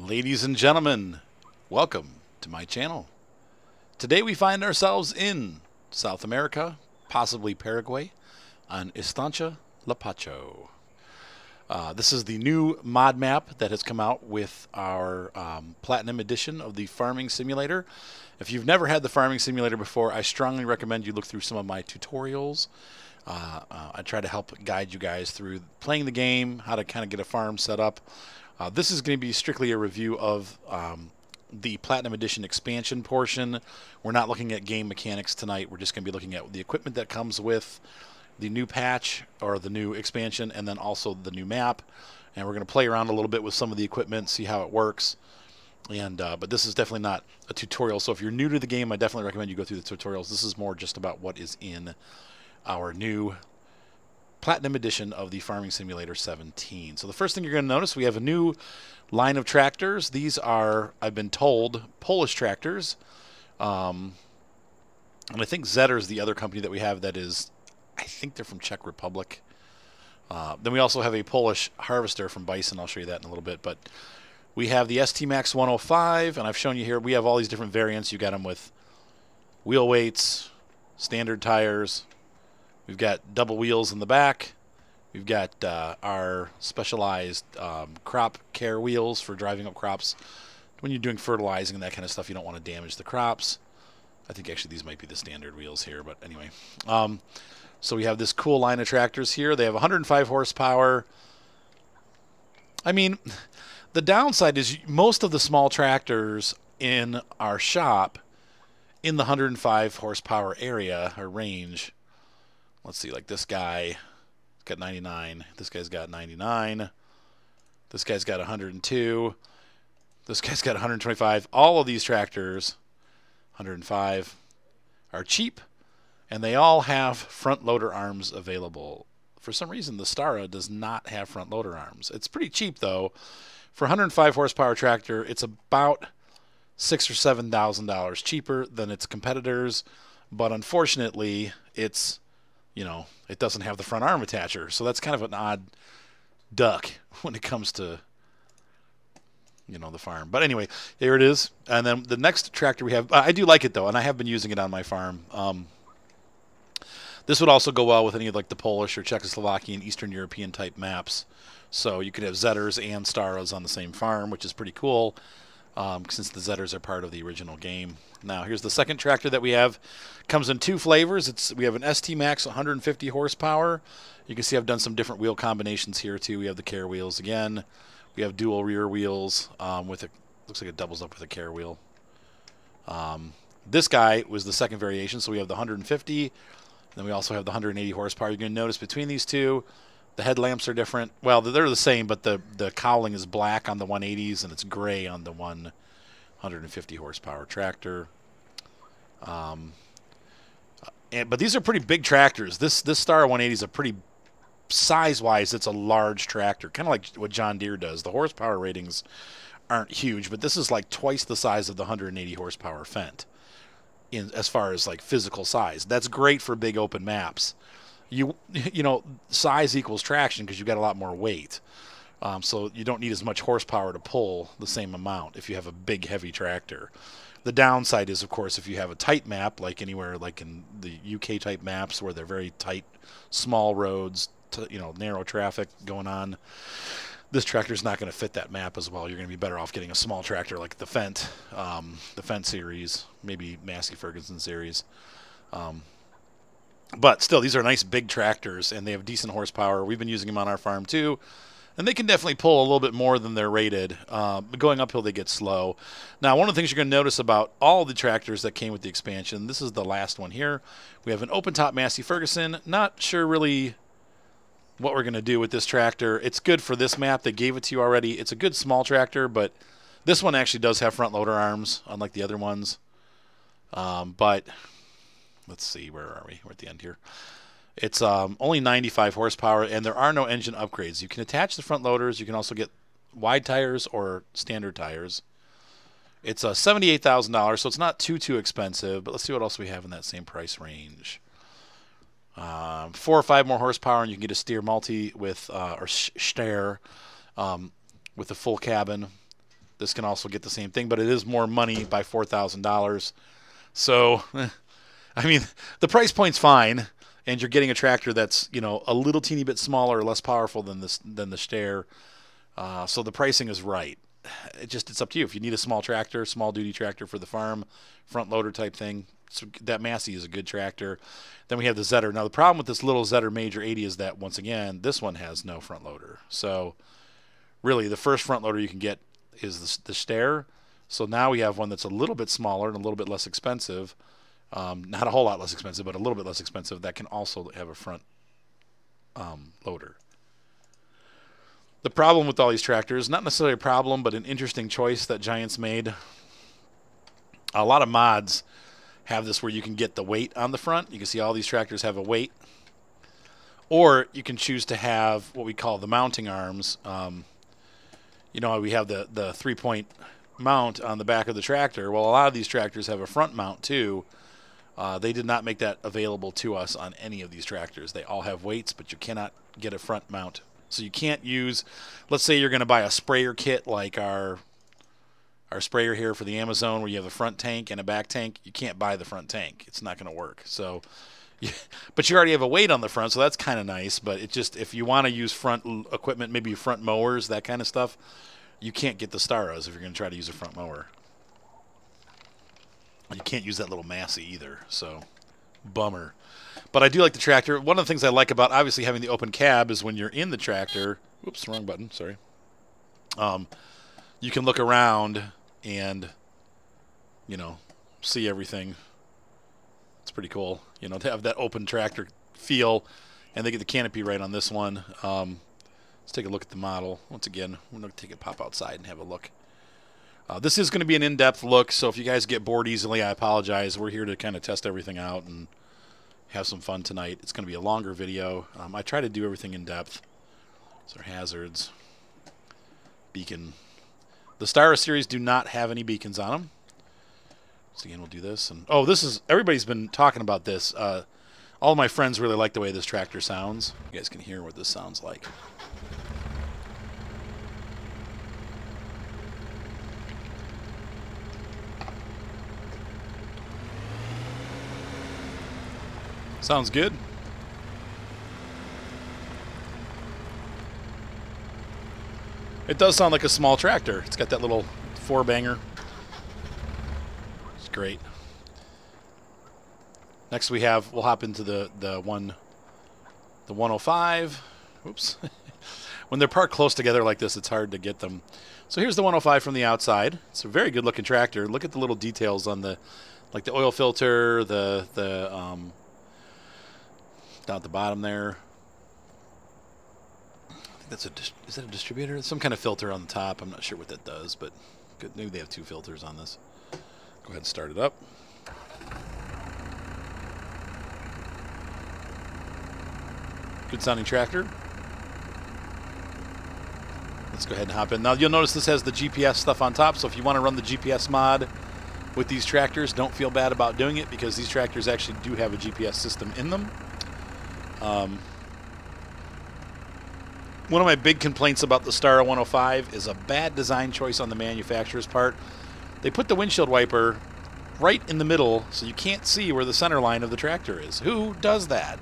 Ladies and gentlemen, welcome to my channel. Today we find ourselves in South America, possibly Paraguay, on Estancia Lapacho. This is the new mod map that has come out with our Platinum Edition of the Farming Simulator. If you've never had the Farming Simulator before, I strongly recommend you look through some of my tutorials. I try to help guide you guys through playing the game, how to kind of get a farm set up. This is going to be strictly a review of the Platinum Edition expansion portion. We're not looking at game mechanics tonight. We're just going to be looking at the equipment that comes with the new patch or the new expansion, and then also the new map. And we're going to play around a little bit with some of the equipment, see how it works. And but this is definitely not a tutorial. So if you're new to the game, I definitely recommend you go through the tutorials. This is more just about what is in our new Platinum Edition of the Farming Simulator 17. So the first thing you're going to notice, we have a new line of tractors. These are, I've been told, Polish tractors. And I think Zetter is the other company that we have that is, I think they're from Czech Republic. Then we also have a Polish harvester from Bison. I'll show you that in a little bit. But we have the ST Max 105, and I've shown you here, we have all these different variants. You got them with wheel weights, standard tires. We've got double wheels in the back. We've got our specialized crop care wheels for driving up crops. When you're doing fertilizing and that kind of stuff, you don't want to damage the crops. I think actually these might be the standard wheels here, but anyway. So we have this cool line of tractors here. They have 105 horsepower. I mean, the downside is most of the small tractors in our shop in the 105 horsepower area or range. Let's see, like this guy got 99. This guy's got 99. This guy's got 102. This guy's got 125. All of these tractors, 105, are cheap, and they all have front loader arms available. For some reason, the Stara does not have front loader arms. It's pretty cheap, though. For a 105 horsepower tractor, it's about $6,000 or $7,000 cheaper than its competitors, but unfortunately, it's, you know, it doesn't have the front arm attacher, so that's kind of an odd duck when it comes to, you know, the farm. But anyway, here it is. And then the next tractor we have, I do like it though, and I have been using it on my farm. This would also go well with any of like the Polish or Czechoslovakian, Eastern European type maps. So you could have Zetters and Staras on the same farm, which is pretty cool, since the Zetters are part of the original game. Now here's the second tractor that we have. Comes in two flavors. We have an ST Max 150 horsepower. You can see I've done some different wheel combinations here too. We have the care wheels again. We have dual rear wheels with a, looks like it doubles up with a care wheel. This guy was the second variation, so we have the 150. Then we also have the 180 horsepower. You're going to notice between these two, the headlamps are different. Well, they're the same, but the cowling is black on the 180s and it's gray on the 150 horsepower tractor. But these are pretty big tractors. This Star 180 is a pretty, size-wise, it's a large tractor, kind of like what John Deere does. The horsepower ratings aren't huge, but this is like twice the size of the 180 horsepower Fendt as far as like physical size. That's great for big open maps. You know, size equals traction because you've got a lot more weight. So you don't need as much horsepower to pull the same amount if you have a big, heavy tractor. The downside is, of course, if you have a tight map, like anywhere like in the UK type maps where they're very tight, small roads, you know, narrow traffic going on, this tractor is not going to fit that map as well. You're going to be better off getting a small tractor like the Fendt series, maybe Massey Ferguson series. But still, these are nice big tractors, and they have decent horsepower. We've been using them on our farm too, and they can definitely pull a little bit more than they're rated. Going uphill, they get slow. Now, one of the things you're going to notice about all the tractors that came with the expansion, this is the last one here. We have an open-top Massey Ferguson. Not sure really what we're going to do with this tractor. It's good for this map. They gave it to you already. It's a good small tractor, but this one actually does have front loader arms, unlike the other ones. But let's see, where are we? We're at the end here. It's only 95 horsepower, and there are no engine upgrades. You can attach the front loaders. You can also get wide tires or standard tires. It's $78,000, so it's not too expensive. But let's see what else we have in that same price range. 4 or 5 more horsepower, and you can get a steer multi with or Steyr with a full cabin. This can also get the same thing, but it is more money by $4,000. So, I mean, the price point's fine, and you're getting a tractor that's, you know, a little teeny bit smaller or less powerful than the Steyr. So the pricing is right. It's up to you. If you need a small tractor, small duty tractor for the farm, front loader type thing, so that Massey is a good tractor. Then we have the Zetter. Now the problem with this little Zetter Major 80 is that, once again, this one has no front loader. So really the first front loader you can get is the Steyr. So now we have one that's a little bit smaller and a little bit less expensive. Not a whole lot less expensive, but a little bit less expensive, that can also have a front loader. The problem with all these tractors, not necessarily a problem, but an interesting choice that Giants made. A lot of mods have this where you can get the weight on the front. You can see all these tractors have a weight. Or you can choose to have what we call the mounting arms. You know, we have the 3-point mount on the back of the tractor. Well, a lot of these tractors have a front mount too. They did not make that available to us on any of these tractors. They all have weights, but you cannot get a front mount. So you can't use, let's say you're going to buy a sprayer kit like our sprayer here for the Amazon, where you have a front tank and a back tank. You can't buy the front tank. It's not going to work. So, but you already have a weight on the front, so that's kind of nice. But it just, if you want to use front equipment, maybe front mowers, that kind of stuff, you can't get the Staras if you're going to try to use a front mower. You can't use that little Massey either, so bummer. But I do like the tractor. One of the things I like about obviously having the open cab is when you're in the tractor, whoops, wrong button, sorry. You can look around and, you know, see everything. It's pretty cool, you know, to have that open tractor feel, and they get the canopy right on this one. Let's take a look at the model. Once again, we're going to take a pop outside and have a look. This is going to be an in-depth look, so if you guys get bored easily, I apologize. We're here to kind of test everything out and have some fun tonight. It's going to be a longer video. I try to do everything in depth. These are hazards. Beacon. The Steyr series do not have any beacons on them. So again, we'll do this. And oh, this is, everybody's been talking about this. All of my friends really like the way this tractor sounds. You guys can hear what this sounds like. Sounds good. It does sound like a small tractor. It's got that little 4-banger. It's great. Next we'll hop into the 105. Oops. When they're parked close together like this, it's hard to get them. So here's the 105 from the outside. It's a very good looking tractor. Look at the little details on the, like the oil filter, down at the bottom there. I think that's is that a distributor? Some kind of filter on the top. I'm not sure what that does, but good. Maybe they have 2 filters on this. Go ahead and start it up. Good sounding tractor. Let's go ahead and hop in. Now you'll notice this has the GPS stuff on top, so if you want to run the GPS mod with these tractors, don't feel bad about doing it, because these tractors actually do have a GPS system in them. One of my big complaints about the Steyr 105 is a bad design choice on the manufacturer's part. They put the windshield wiper right in the middle, so you can't see where the center line of the tractor is. Who does that?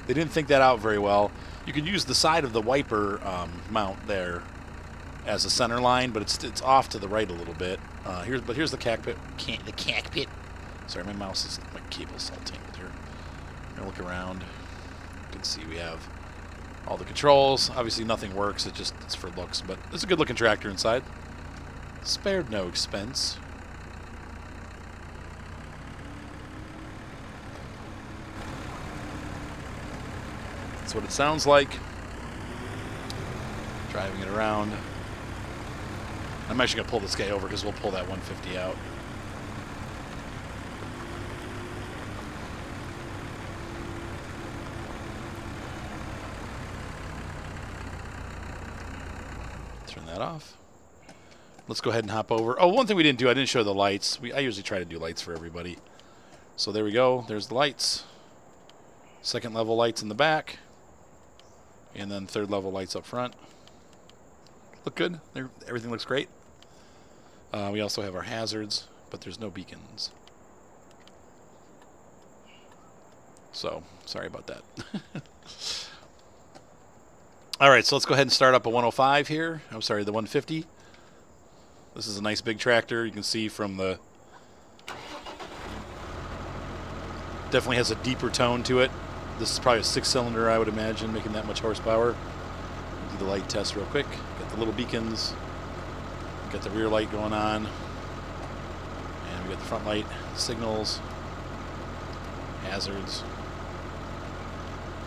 They didn't think that out very well. You could use the side of the wiper mount there as a center line, but it's off to the right a little bit. Here's the cockpit. The cockpit. Sorry, my cable's all tangled here. I'm gonna look around. You can see we have all the controls. Obviously nothing works, it's for looks, but it's a good looking tractor inside. Spared no expense. That's what it sounds like. Driving it around. I'm actually gonna pull this guy over because we'll pull that 150 out. Turn that off. Let's go ahead and hop over. Oh, one thing we didn't do, I didn't show the lights. I usually try to do lights for everybody. So there we go. There's the lights. Second level lights in the back. And then third level lights up front. look good. Everything looks great. We also have our hazards, but there's no beacons. So, sorry about that. All right, so let's go ahead and start up a 105 here. I'm sorry, the 150. This is a nice big tractor. You can see from the... Definitely has a deeper tone to it. This is probably a 6-cylinder, I would imagine, making that much horsepower. Do the light test real quick. Got the little beacons. Got the rear light going on. And we got the front light, signals, hazards.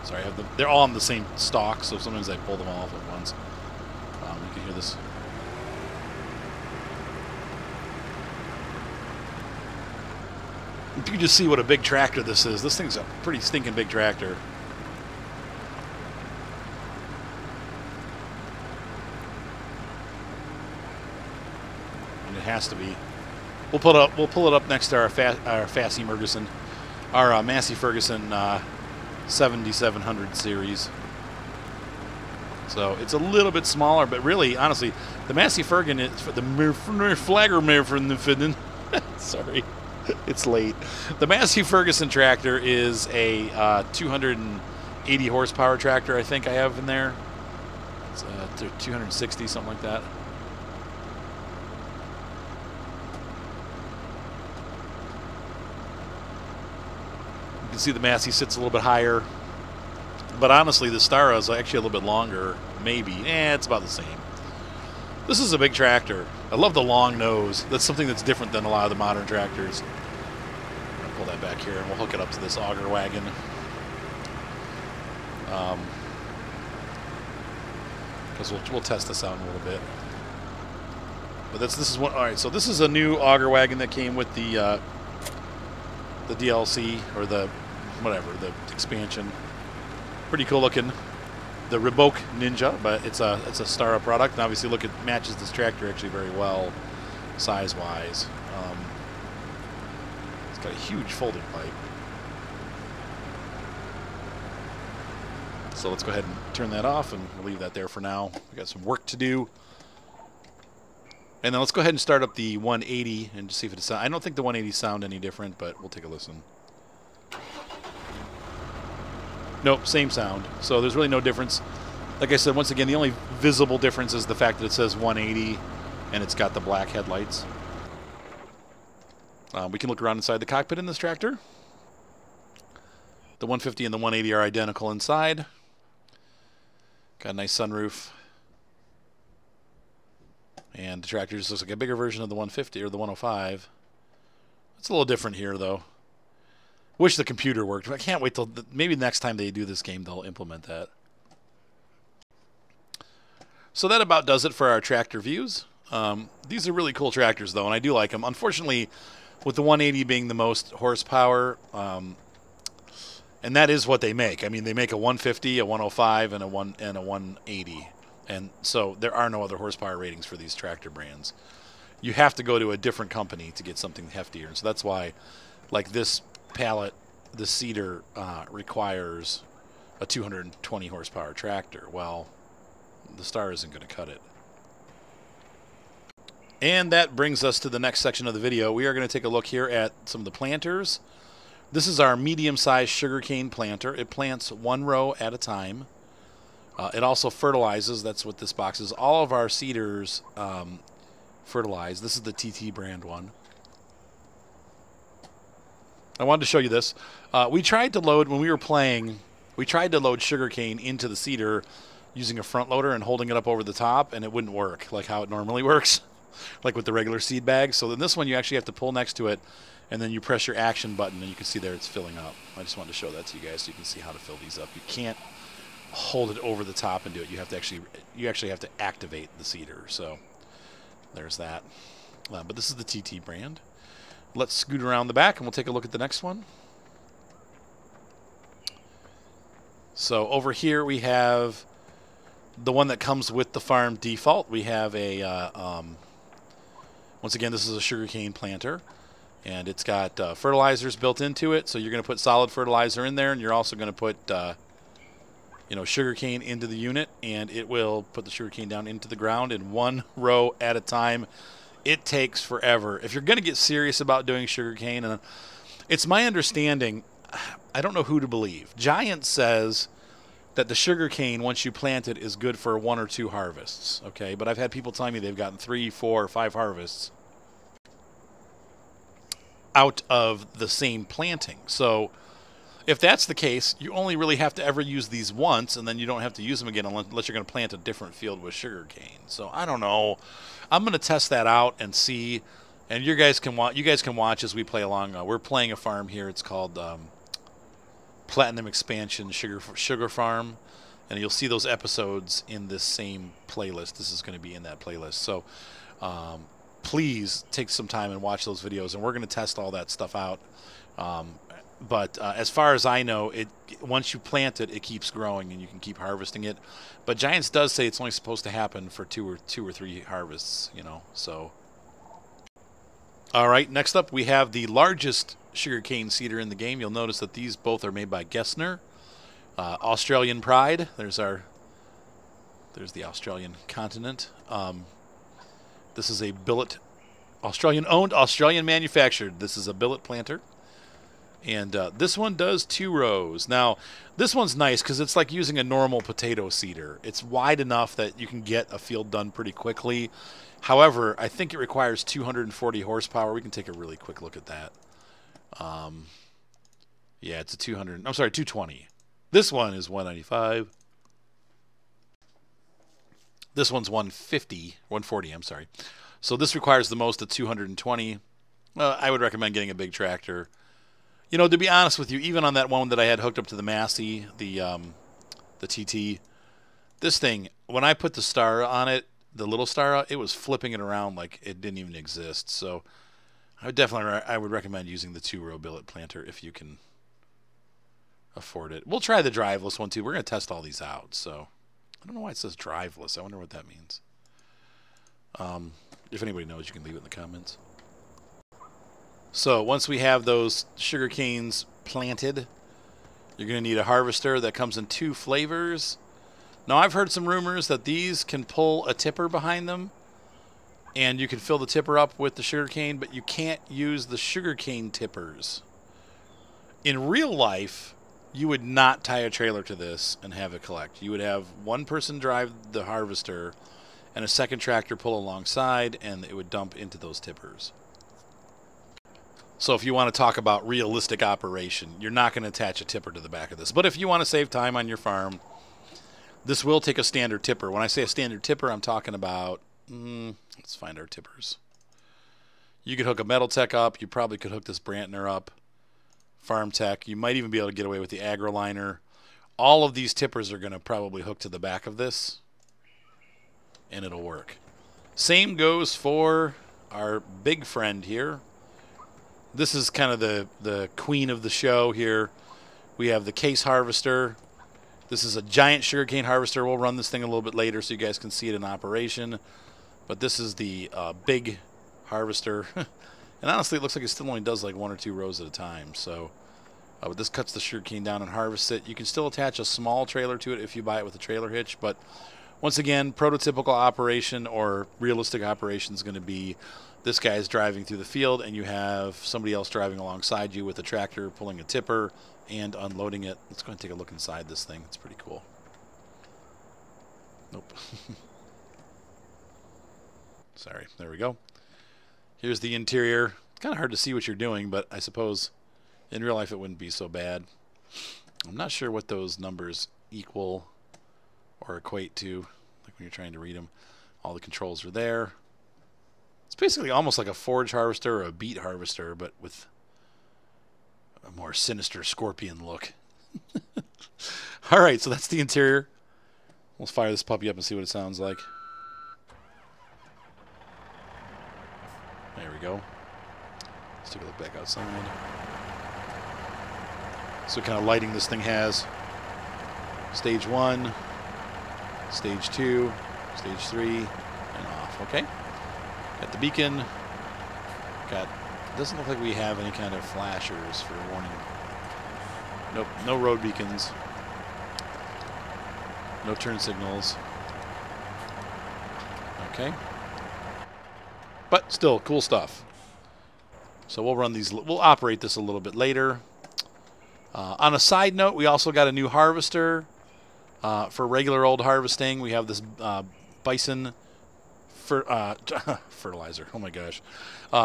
Sorry, I have them. They're all on the same stalk, so sometimes I pull them all off at once. You can hear this. You can just see what a big tractor this is. This thing's a pretty stinking big tractor. And it has to be. We'll pull it up next to our Massey Ferguson 7700 series. So it's a little bit smaller, but really, honestly, the Massey Ferguson is for the Flagger. Sorry, it's late. The Massey Ferguson tractor is a 280 horsepower tractor. I think I have in there. It's 260, something like that. You can see the Massey sits a little bit higher, but honestly the Stara is actually a little bit longer, maybe. It's about the same. This is a big tractor. I love the long nose. That's something that's different than a lot of the modern tractors. I'll pull that back here and we'll hook it up to this auger wagon. Because we'll test this out in a little bit. But this is one. All right, so this is a new auger wagon that came with the DLC or the expansion. Pretty cool looking. The Reboke Ninja, but it's a Stara product, and obviously look, it matches this tractor actually very well, size wise. It's got a huge folding pipe. So let's go ahead and turn that off, and we'll leave that there for now. We got some work to do. And then let's go ahead and start up the 180 and just see if it sounds. I don't think the 180 sound any different, but we'll take a listen. Nope, same sound. So there's really no difference. Like I said, once again, the only visible difference is the fact that it says 180 and it's got the black headlights. We can look around inside the cockpit in this tractor. The 150 and the 180 are identical inside. Got a nice sunroof. And the tractor just looks like a bigger version of the 150 or the 105. It's a little different here, though. Wish the computer worked. I can't wait till maybe next time they do this game, they'll implement that. So that about does it for our tractor views. These are really cool tractors, though, and I do like them. Unfortunately, with the 180 being the most horsepower, and that is what they make. I mean, they make a 150, a 105, and a 180. And so there are no other horsepower ratings for these tractor brands. You have to go to a different company to get something heftier. And so that's why, like this pallet, the Cedar requires a 220 horsepower tractor. Well, the Star isn't going to cut it. And that brings us to the next section of the video. We are going to take a look here at some of the planters. This is our medium-sized sugarcane planter. It plants one row at a time. It also fertilizes. That's what this box is. All of our cedars fertilize. This is the TT brand one. I wanted to show you this. We tried to load, when we were playing, we tried to load sugarcane into the cedar using a front loader and holding it up over the top, and it wouldn't work like how it normally works, like with the regular seed bag. So in this one, you actually have to pull next to it, and then you press your action button, and you can see there it's filling up. I just wanted to show that to you guys so you can see how to fill these up. You can't hold it over the top and do it. You have to actually have to activate the cedar. So there's that. But this is the TT brand. Let's scoot around the back and we'll take a look at the next one. So over here we have the one that comes with the farm default. We have a, once again, this is a sugarcane planter. And it's got fertilizers built into it. So you're going to put solid fertilizer in there, and you're also going to put you know, sugarcane into the unit, and it will put the sugarcane down into the ground in one row at a time. It takes forever. If you're going to get serious about doing sugarcane, and it's my understanding, I don't know who to believe. Giant says that the sugarcane, once you plant it, is good for 1 or 2 harvests. Okay, but I've had people telling me they've gotten 3, 4, or 5 harvests out of the same planting. So if that's the case, you only really have to ever use these once, and then you don't have to use them again unless you're going to plant a different field with sugarcane. So I don't know. I'm going to test that out and see. And you guys can watch as we play along. We're playing a farm here. It's called Platinum Expansion Sugar Farm, and you'll see those episodes in this same playlist. This is going to be in that playlist. So please take some time and watch those videos, and we're going to test all that stuff out. But as far as I know, once you plant it, it keeps growing and you can keep harvesting it. But Giants does say it's only supposed to happen for two or three harvests, you know. So, all right, next up we have the largest sugarcane seeder in the game. You'll notice that these both are made by Gessner. Australian Pride. There's the Australian continent. This is a billet, Australian-owned, Australian-manufactured. This is a billet planter. And this one does 2 rows. Now, this one's nice because it's like using a normal potato seeder. It's wide enough that you can get a field done pretty quickly. However, I think it requires 240 horsepower. We can take a really quick look at that. Yeah, it's a 220. This one is 195. This one's 140, I'm sorry. So this requires the most of 220. I would recommend getting a big tractor. You know, to be honest with you, even on that one that I had hooked up to the Massey, the TT, this thing, when I put the star on it, the little star, it was flipping it around like it didn't even exist. So I would recommend using the 2-row billet planter if you can afford it. We'll try the driveless one too. We're going to test all these out. So I don't know why it says driveless. I wonder what that means. If anybody knows, you can leave it in the comments. So once we have those sugar canes planted, you're going to need a harvester that comes in 2 flavors. Now, I've heard some rumors that these can pull a tipper behind them, and you can fill the tipper up with the sugar cane, but you can't use the sugar cane tippers. In real life, you would not tie a trailer to this and have it collect. You would have one person drive the harvester and a second tractor pull alongside, and it would dump into those tippers. So if you want to talk about realistic operation, you're not going to attach a tipper to the back of this. But if you want to save time on your farm, this will take a standard tipper. When I say a standard tipper, I'm talking about, let's find our tippers. You could hook a Metal Tech up. You probably could hook this Brantner up. Farm Tech. You might even be able to get away with the AgroLiner. All of these tippers are going to probably hook to the back of this, and it'll work. Same goes for our big friend here. This is kind of the queen of the show here. We have the case harvester. This is a giant sugarcane harvester. We'll run this thing a little bit later so you guys can see it in operation. But this is the big harvester. And honestly, it looks like it still only does like 1 or 2 rows at a time. So but this cuts the sugarcane down and harvests it. You can still attach a small trailer to it if you buy it with a trailer hitch. But once again, prototypical operation or realistic operation is going to be this guy's driving through the field, and you have somebody else driving alongside you with a tractor pulling a tipper and unloading it. Let's go and take a look inside this thing. It's pretty cool. Nope. Sorry. There we go. Here's the interior. It's kind of hard to see what you're doing, but I suppose in real life it wouldn't be so bad. I'm not sure what those numbers equal or equate to, like when you're trying to read them. All the controls are there. It's basically almost like a forage harvester or a beet harvester, but with a more sinister scorpion look. All right, so that's the interior. Let's fire this puppy up and see what it sounds like. There we go. Let's take a look back outside. So what kind of lighting this thing has. Stage 1, Stage 2, Stage 3, and off. Okay. Got the beacon. Doesn't look like we have any kind of flashers for warning. Nope, no road beacons. No turn signals. Okay. But still, cool stuff. So we'll run these. We'll operate this a little bit later. On a side note, we also got a new harvester for regular old harvesting. We have this bison fertilizer. Oh my gosh.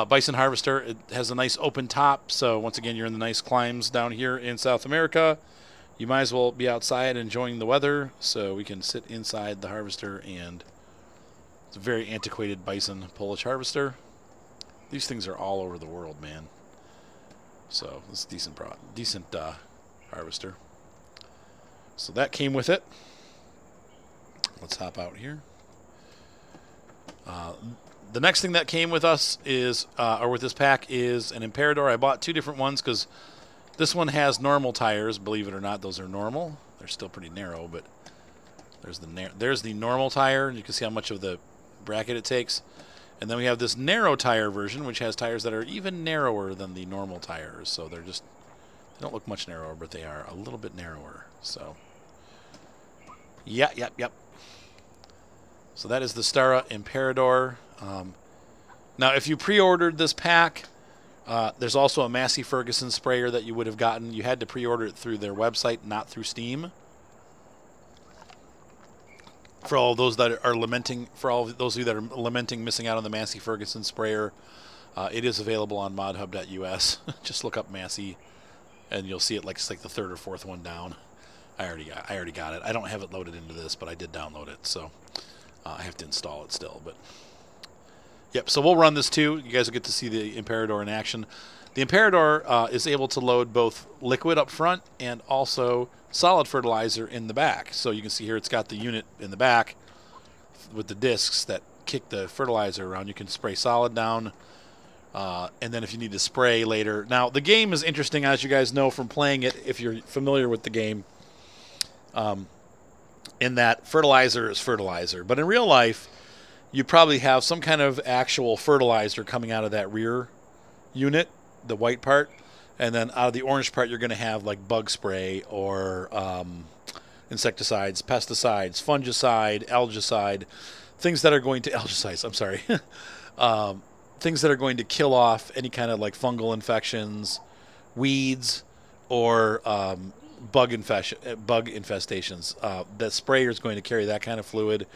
Bison harvester. It has a nice open top. So once again, you're in the nice climes down here in South America. You might as well be outside enjoying the weather. So we can sit inside the harvester, and it's a very antiquated bison Polish harvester. These things are all over the world, man. So it's a decent harvester. So that came with it. Let's hop out here. The next thing that came with us is, or with this pack, is an Imperador. I bought two different ones because this one has normal tires. Believe it or not, those are normal. They're still pretty narrow, but there's the normal tire, and you can see how much of the bracket it takes. And then we have this narrow tire version, which has tires that are even narrower than the normal tires. So they don't look much narrower, but they are a little bit narrower. So, yep. So that is the Stara Imperador. Now, if you pre-ordered this pack, there's also a Massey Ferguson sprayer that you would have gotten. You had to pre-order it through their website, not through Steam. For all those that are lamenting, for all those of you that are lamenting missing out on the Massey Ferguson sprayer, it is available on modhub.us. Just look up Massey, and you'll see it it's like the third or fourth one down. I already got it. I don't have it loaded into this, but I did download it, so I have to install it still. But yep, so we'll run this too. You guys will get to see the Imperador in action. The Imperador is able to load both liquid up front and also solid fertilizer in the back. So you can see here it's got the unit in the back with the discs that kick the fertilizer around. You can spray solid down, and then if you need to spray later. Now, the game is interesting, as you guys know from playing it, if you're familiar with the game, in that fertilizer is fertilizer. But in real life, you probably have some kind of actual fertilizer coming out of that rear unit, the white part, and then out of the orange part, you're going to have like bug spray or insecticides, pesticides, fungicide, algicide, things that are going to algicides. I'm sorry, things that are going to kill off any kind of like fungal infections, weeds, or bug infestations. The sprayer is going to carry that kind of fluid,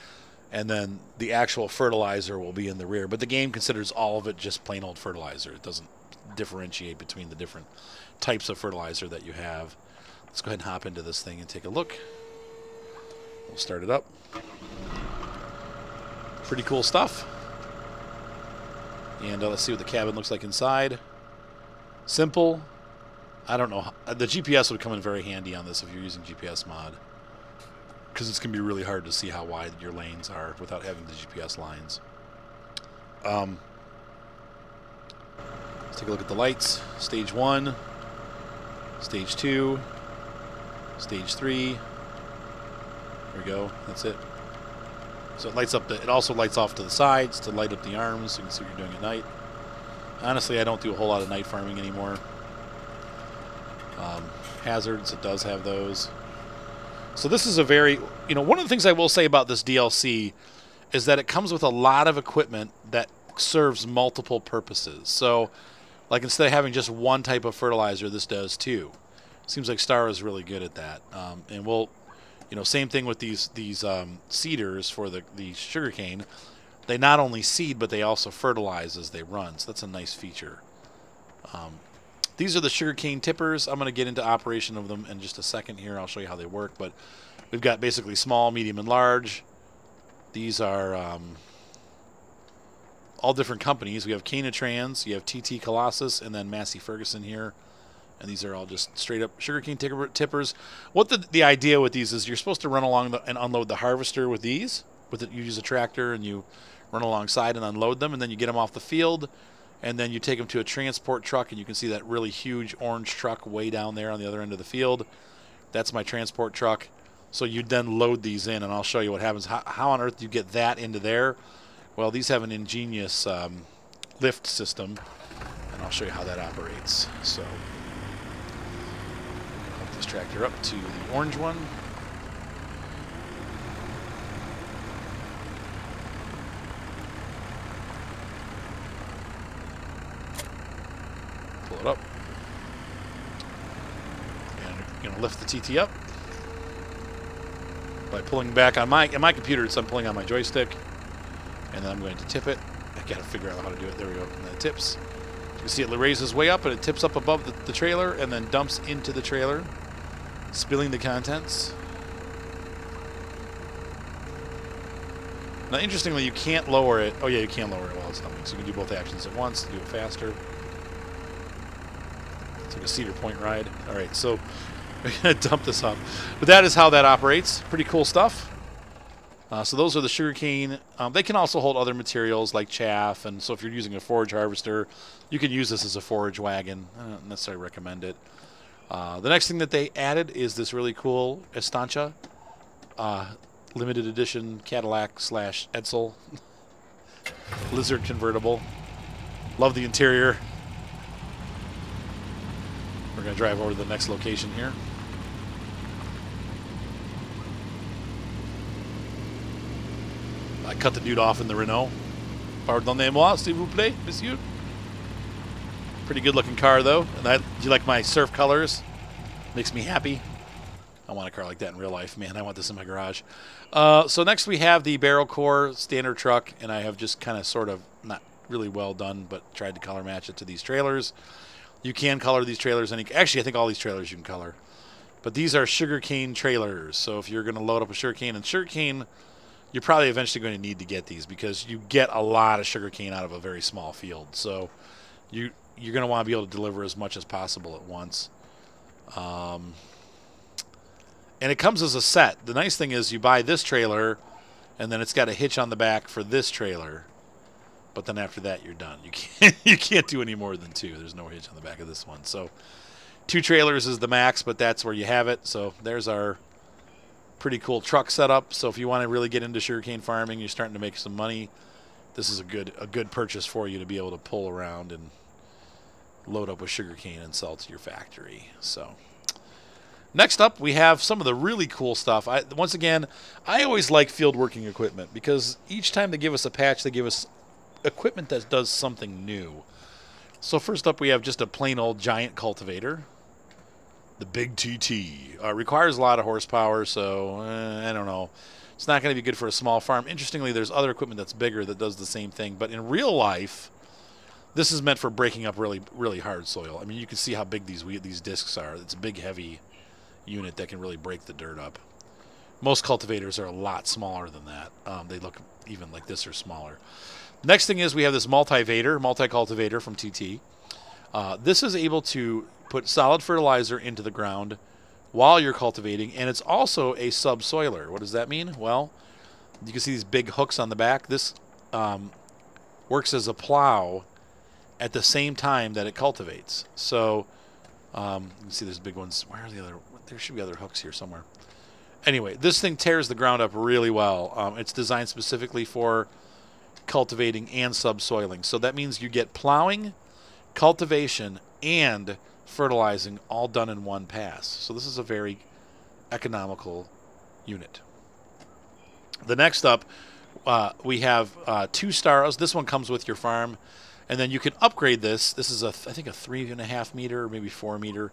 and then the actual fertilizer will be in the rear. But the game considers all of it just plain old fertilizer. It doesn't differentiate between the different types of fertilizer that you have. Let's go ahead and hop into this thing and take a look. We'll start it up. Pretty cool stuff. And let's see what the cabin looks like inside. Simple. I don't know. The GPS would come in very handy on this if you're using GPS mod, because it's going to be really hard to see how wide your lanes are without having the GPS lines. Let's take a look at the lights. Stage 1, Stage 2, Stage 3. There we go. That's it. So it lights up. It also lights off to the sides to light up the arms, so you can see what you're doing at night. Honestly, I don't do a whole lot of night farming anymore. Hazards, it does have those. So this is a very, one of the things I will say about this DLC is that it comes with a lot of equipment that serves multiple purposes. So, like, instead of having just one type of fertilizer, this does two. Seems like Star is really good at that. And we'll, same thing with these seeders for the sugarcane. They not only seed, but they also fertilize as they run. So that's a nice feature. These are the sugarcane tippers. I'm going to get into operation of them in just a second here. I'll show you how they work. But we've got basically small, medium, and large. These are all different companies. We have Canatrans, you have TT Colossus, and then Massey Ferguson here. And these are all just straight up sugarcane tippers. What the idea with these is you're supposed to run along and unload the harvester with these. You use a tractor and you run alongside and unload them, and then you get them off the field. And then you take them to a transport truck, and you can see that really huge orange truck way down there on the other end of the field. That's my transport truck. So you then load these in, and I'll show you what happens. How on earth do you get that into there? Well, these have an ingenious lift system, and I'll show you how that operates. So hook this tractor up to the orange one. going to lift the TT up by pulling back on my computer. I'm pulling on my joystick, and then I'm going to tip it. I got to figure out how to do it. There we go. And then it tips. You can see it raises way up, and it tips up above the trailer, and then dumps into the trailer, spilling the contents. Now, interestingly, you can't lower it. Oh, yeah, you can lower it while it's dumping. So you can do both actions at once to do it faster. It's like a Cedar Point ride. All right, so we're going to dump this up. But that is how that operates. Pretty cool stuff. So those are the sugarcane. They can also hold other materials like chaff. And so if you're using a forage harvester, you can use this as a forage wagon. I don't necessarily recommend it. The next thing that they added is this really cool Estancia limited edition Cadillac / Edsel Lizard convertible. Love the interior. We're going to drive over to the next location here. I cut the dude off in the Renault. Pardonnez-moi, s'il vous plaît, monsieur. Pretty good looking car though. And do you like my surf colors? Makes me happy. I want a car like that in real life, man. I want this in my garage. So next we have the barrel core standard truck, and I have just kind of sort of not really well done, but tried to color match it to these trailers. You can color these trailers. Actually, I think all these trailers you can color. But these are sugarcane trailers. So if you're going to load up a sugarcane, and sugarcane, you're probably eventually going to need to get these because you get a lot of sugarcane out of a very small field. So you're going to want to be able to deliver as much as possible at once. And it comes as a set. The nice thing is you buy this trailer, and then it's got a hitch on the back for this trailer. But then after that, you're done. You can't do any more than 2. There's no hitch on the back of this one. So 2 trailers is the max, but that's where you have it. So there's our pretty cool truck setup. So if you want to really get into sugarcane farming, you're starting to make some money, this is a good purchase for you to be able to pull around and load up with sugarcane and sell to your factory. So next up, we have some of the really cool stuff. Once again, I always like field working equipment because each time they give us a patch, they give us equipment that does something new. So first up, we have just a plain old giant cultivator. The Big TT. Requires a lot of horsepower, so I don't know. It's not going to be good for a small farm. Interestingly, there's other equipment that's bigger that does the same thing. But in real life, this is meant for breaking up really, really hard soil. I mean, you can see how big these discs are. It's a big, heavy unit that can really break the dirt up. Most cultivators are a lot smaller than that. They look even like this or smaller. Next thing is we have this multi-cultivator from TT. This is able to put solid fertilizer into the ground while you're cultivating, and it's also a subsoiler. What does that mean? Well, you can see these big hooks on the back. This works as a plow at the same time that it cultivates. So you can see there's big ones. Where are the other? There should be other hooks here somewhere. Anyway, this thing tears the ground up really well. It's designed specifically for cultivating and subsoiling. So that means you get plowing, cultivation, and fertilizing all done in one pass. So this is a very economical unit. The next up, we have 2 stars. This one comes with your farm, and then you can upgrade this. This is I think a 3.5 meter or maybe 4 meter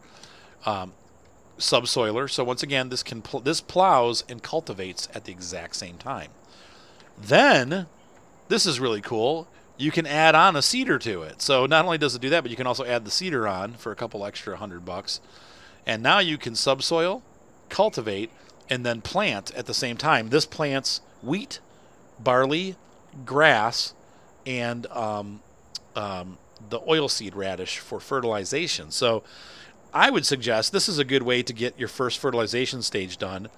subsoiler. So once again, this plows and cultivates at the exact same time. Then this is really cool. You can add on a seeder to it. So not only does it do that, but you can also add the seeder on for a couple extra $100. And now you can subsoil, cultivate, and then plant at the same time. This plants wheat, barley, grass, and the oilseed radish for fertilization. So I would suggest this is a good way to get your first fertilization stage done.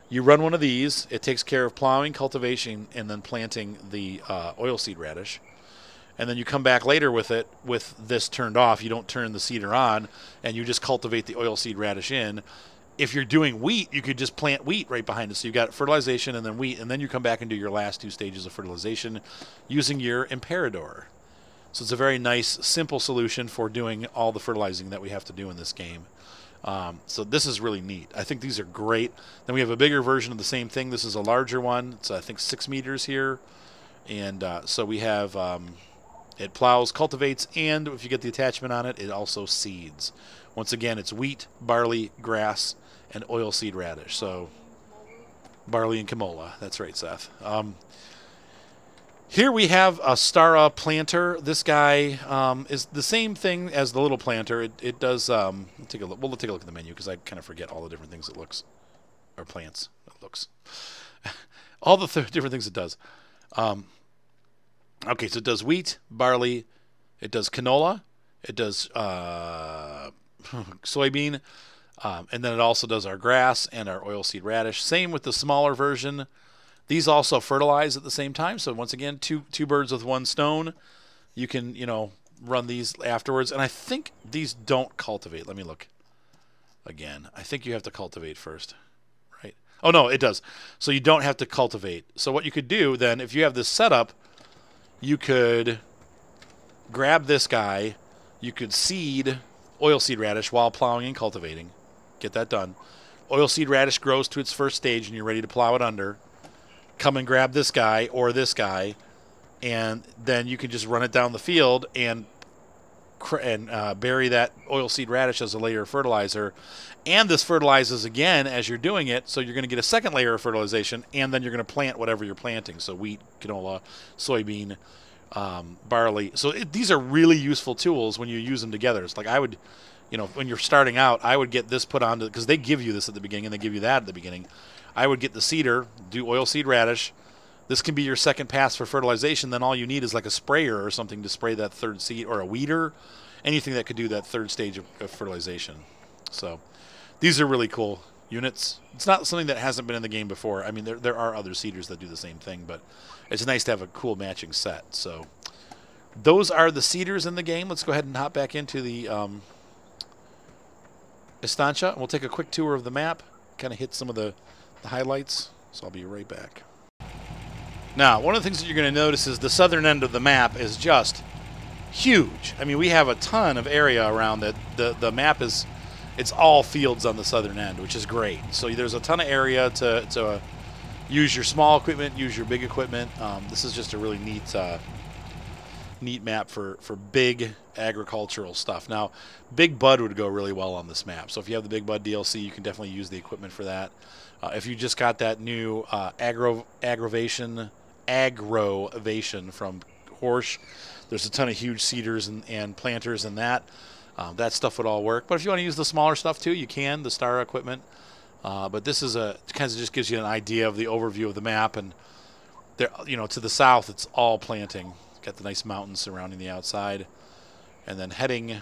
You run one of these. It takes care of plowing, cultivation, and then planting the oilseed radish. And then you come back later with it with this turned off. You don't turn the seeder on, and you just cultivate the oilseed radish in. If you're doing wheat, you could just plant wheat right behind it. So you've got fertilization and then wheat, and then you come back and do your last 2 stages of fertilization using your Imperador. So it's a very nice, simple solution for doing all the fertilizing that we have to do in this game. So this is really neat. I think these are great. Then we have a bigger version of the same thing. This is a larger one. It's, I think, 6 meters here. And so we have It plows, cultivates, and if you get the attachment on it, it also seeds. Once again, it's wheat, barley, grass, and oilseed radish. So barley and camola. That's right, Seth. Here we have a Stara planter. This guy is the same thing as the little planter. It does. We'll take a look at the menu because I kind of forget all the different things it looks, or plants it looks, all the different things it does. Okay, so it does wheat, barley, it does canola, it does soybean, and then it also does our grass and our oilseed radish. Same with the smaller version. These also fertilize at the same time. So once again, two birds with one stone. You can, run these afterwards. And I think these don't cultivate. Let me look again. I think you have to cultivate first, right? Oh, no, it does. So you don't have to cultivate. So what you could do then, if you have this setup, you could grab this guy. You could seed oilseed radish while plowing and cultivating. Get that done. Oilseed radish grows to its first stage and you're ready to plow it under. Come and grab this guy or this guy, and then you can just run it down the field and bury that oilseed radish as a layer of fertilizer. And this fertilizes again as you're doing it, so you're going to get a second layer of fertilization, and then you're going to plant whatever you're planting. So wheat, canola, soybean, barley. So these are really useful tools when you use them together. It's like I would, when you're starting out, I would get this put on, because they give you this at the beginning and they give you that at the beginning. I would get the seeder, do oilseed radish. This can be your second pass for fertilization. Then all you need is like a sprayer or something to spray that third seed, or a weeder, anything that could do that third stage of fertilization. So these are really cool units. It's not something that hasn't been in the game before. I mean, there are other seeders that do the same thing, but it's nice to have a cool matching set. So those are the seeders in the game. Let's go ahead and hop back into the Estancia, and we'll take a quick tour of the map, kind of hit some of the highlights. So I'll be right back. Now, one of the things that you're going to notice is the southern end of the map is just huge. I mean, we have a ton of area around it. The map is, it's all fields on the southern end, which is great. So there's a ton of area to use your small equipment, use your big equipment. This is just a really neat map for big agricultural stuff. Now, Big Bud would go really well on this map. So if you have the Big Bud DLC, you can definitely use the equipment for that. If you just got that new aggravation from Horsch, there's a ton of huge seeders and planters in that. That stuff would all work. But if you want to use the smaller stuff too, you can, the Star equipment. But this is kind of just gives you an idea of the overview of the map. And there, to the south, it's all planting. Got the nice mountains surrounding the outside. And then heading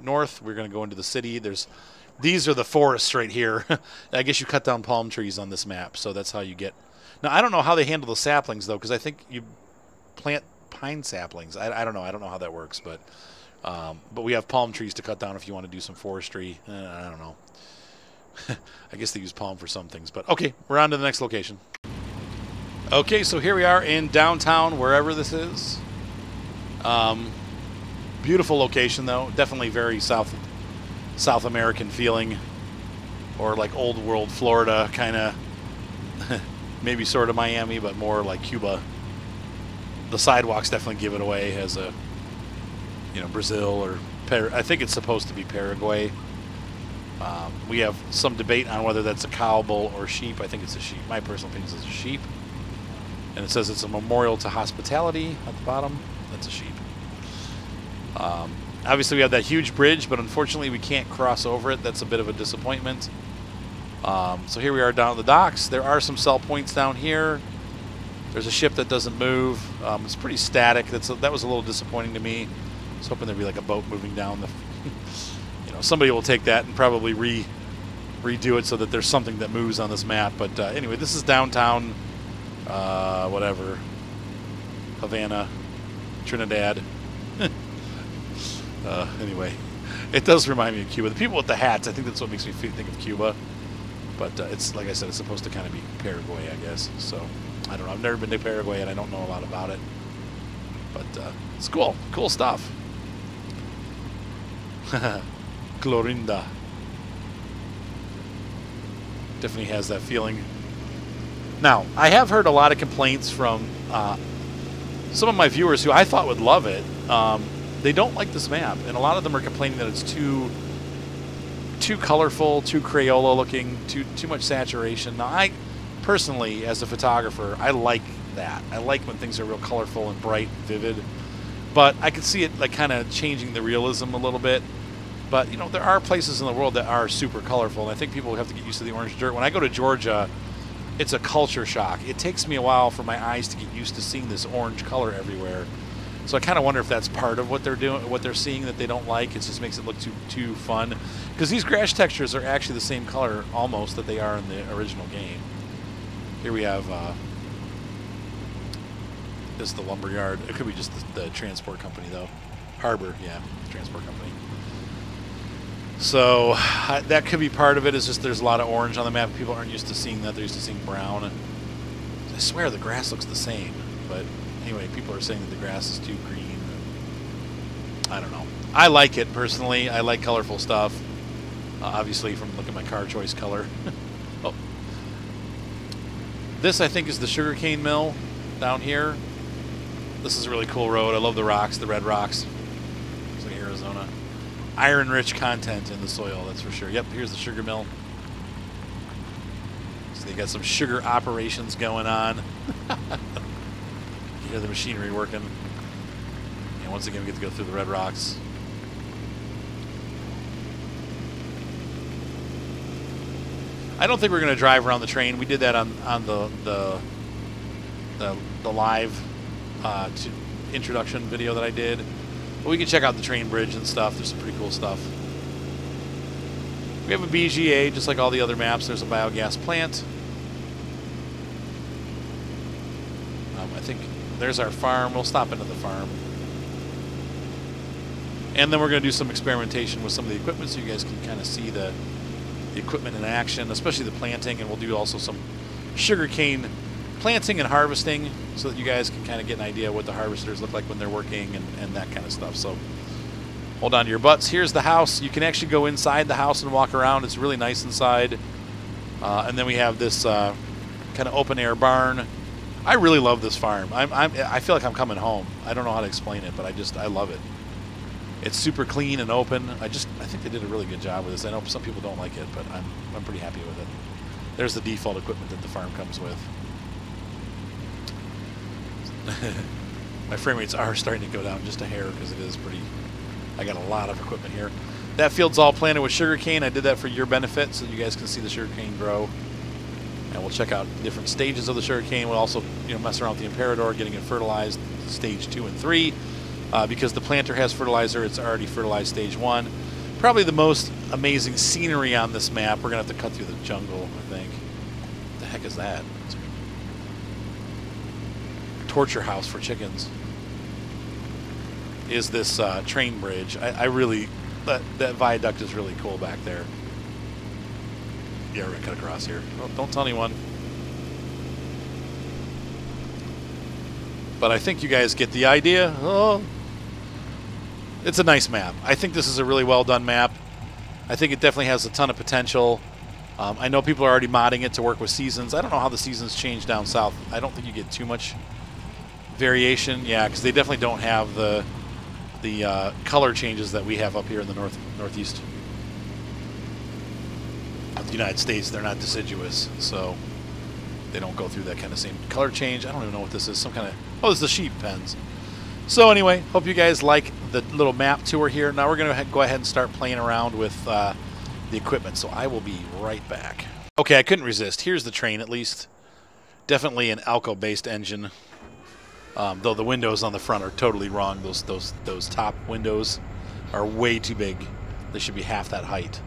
north, we're going to go into the city. These are the forests right here. I guess you cut down palm trees on this map, so that's how you get. Now, I don't know how they handle the saplings, though, because I think you plant pine saplings. I don't know. I don't know how that works, but we have palm trees to cut down if you want to do some forestry. I don't know. I guess they use palm for some things, but okay, we're on to the next location. Okay, so here we are in downtown, wherever this is. Beautiful location, though. Definitely very South American feeling, or like old world Florida, kind of. Maybe sort of Miami, but more like Cuba. The sidewalks definitely give it away as a, Brazil or I think it's supposed to be Paraguay. We have some debate on whether that's a cow, bull, or sheep. I think it's a sheep. My personal opinion is it's a sheep. And it says it's a memorial to hospitality at the bottom. That's a sheep. Obviously, we have that huge bridge, but unfortunately, we can't cross over it. That's a bit of a disappointment. So here we are down at the docks. There are some sell points down here. There's a ship that doesn't move. It's pretty static. That was a little disappointing to me. I was hoping there'd be like a boat moving down the... somebody will take that and probably redo it so that there's something that moves on this map. But anyway, this is downtown, whatever, Havana, Trinidad. Anyway, it does remind me of Cuba. The people with the hats, I think that's what makes me think of Cuba. But it's, like I said, it's supposed to kind of be Paraguay, I guess. So, I don't know. I've never been to Paraguay, and I don't know a lot about it. But it's cool. Cool stuff. Clorinda. Definitely has that feeling. Now, I have heard a lot of complaints from some of my viewers who I thought would love it, they don't like this map, and a lot of them are complaining that it's too colorful, too Crayola looking, too much saturation. Now, I personally, as a photographer, I like that. I like when things are real colorful and bright and vivid, but I could see it like kind of changing the realism a little bit. But you know, there are places in the world that are super colorful, and I think people have to get used to the orange dirt. When I go to Georgia, it's a culture shock. It takes me a while for my eyes to get used to seeing this orange color everywhere. So I kind of wonder if that's part of what they're doing, what they're seeing that they don't like. It just makes it look too fun. Because these grass textures are actually the same color almost that they are in the original game. Here we have this is the lumber yard. It could be just the transport company though. Harbor, yeah, transport company. So that could be part of it. Is just there's a lot of orange on the map. People aren't used to seeing that. They're used to seeing brown. I swear the grass looks the same, but anyway, people are saying that the grass is too green. I don't know. I like it personally. I like colorful stuff. Obviously, from looking at my car choice color. Oh, this I think is the sugarcane mill down here. This is a really cool road. I love the rocks, the red rocks. It's like Arizona. Iron-rich content in the soil, that's for sure. Yep, here's the sugar mill. So they got some sugar operations going on. You hear the machinery working. And once again, we get to go through the red rocks. I don't think we're going to drive around the train. We did that on the live introduction video that I did. But we can check out the train bridge and stuff. There's some pretty cool stuff. We have a BGA, just like all the other maps. There's a biogas plant. I think there's our farm. We'll stop into the farm. And then we're going to do some experimentation with some of the equipment so you guys can kind of see the equipment in action, especially the planting. And we'll do also some sugarcane planting and harvesting so that you guys can kind of get an idea what the harvesters look like when they're working and that kind of stuff. So hold on to your butts. Here's the house. You can actually go inside the house and walk around. It's really nice inside. And then we have this kind of open air barn. I really love this farm. I feel like I'm coming home. I don't know how to explain it, but I love it. It's super clean and open. I think they did a really good job with this. I know some people don't like it, but I'm pretty happy with it. There's the default equipment that the farm comes with. My frame rates are starting to go down just a hair because it is pretty. I got a lot of equipment here. That field's all planted with sugarcane. I did that for your benefit so you guys can see the sugarcane grow. And we'll check out different stages of the sugarcane. We'll also, mess around with the Imperador, getting it fertilized, stage 2 and 3. Because the planter has fertilizer, it's already fertilized stage 1. Probably the most amazing scenery on this map. We're gonna have to cut through the jungle, I think. What the heck is that? Torture house for chickens. Is this train bridge. I really, that viaduct is really cool back there. Yeah, we're gonna cut across here. Oh, don't tell anyone. But I think you guys get the idea. Oh, it's a nice map. I think this is a really well done map. I think it definitely has a ton of potential. I know people are already modding it to work with seasons. I don't know how the seasons change down south. I don't think you get too much variation. Yeah, because they definitely don't have the color changes that we have up here in the northeast of the United States. They're not deciduous, so they don't go through that kind of same color change. I don't even know what this is. Some kind of... Oh, this is the sheep pens. So anyway, hope you guys like the little map tour here. Now we're going to go ahead and start playing around with the equipment. So I will be right back. Okay, I couldn't resist. Here's the train, at least. Definitely an Alco-based engine. Though the windows on the front are totally wrong. Those top windows are way too big. They should be half that height.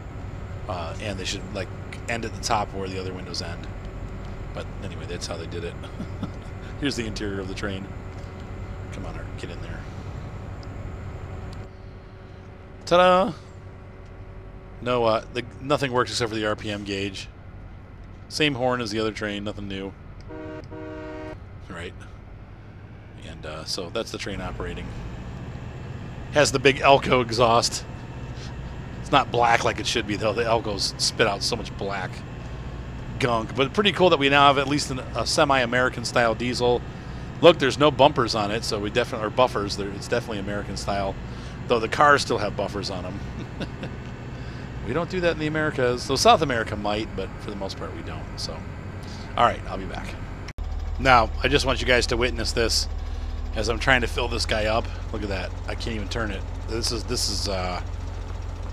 And they should like end at the top where the other windows end. But anyway, that's how they did it. Here's the interior of the train. Come on, Art, get in there. Ta-da! No, nothing works except for the RPM gauge. Same horn as the other train, nothing new. Right. And so that's the train operating. Has the big Elco exhaust. It's not black like it should be, though. The Elcos spit out so much black gunk. But pretty cool that we now have at least a semi-American style diesel. Look, there's no bumpers on it, so we definitely, or buffers. It's definitely American style, though the cars still have buffers on them. We don't do that in the Americas. So South America might, but for the most part we don't. So, all right, I'll be back. Now, I just want you guys to witness this as I'm trying to fill this guy up. Look at that. I can't even turn it. This is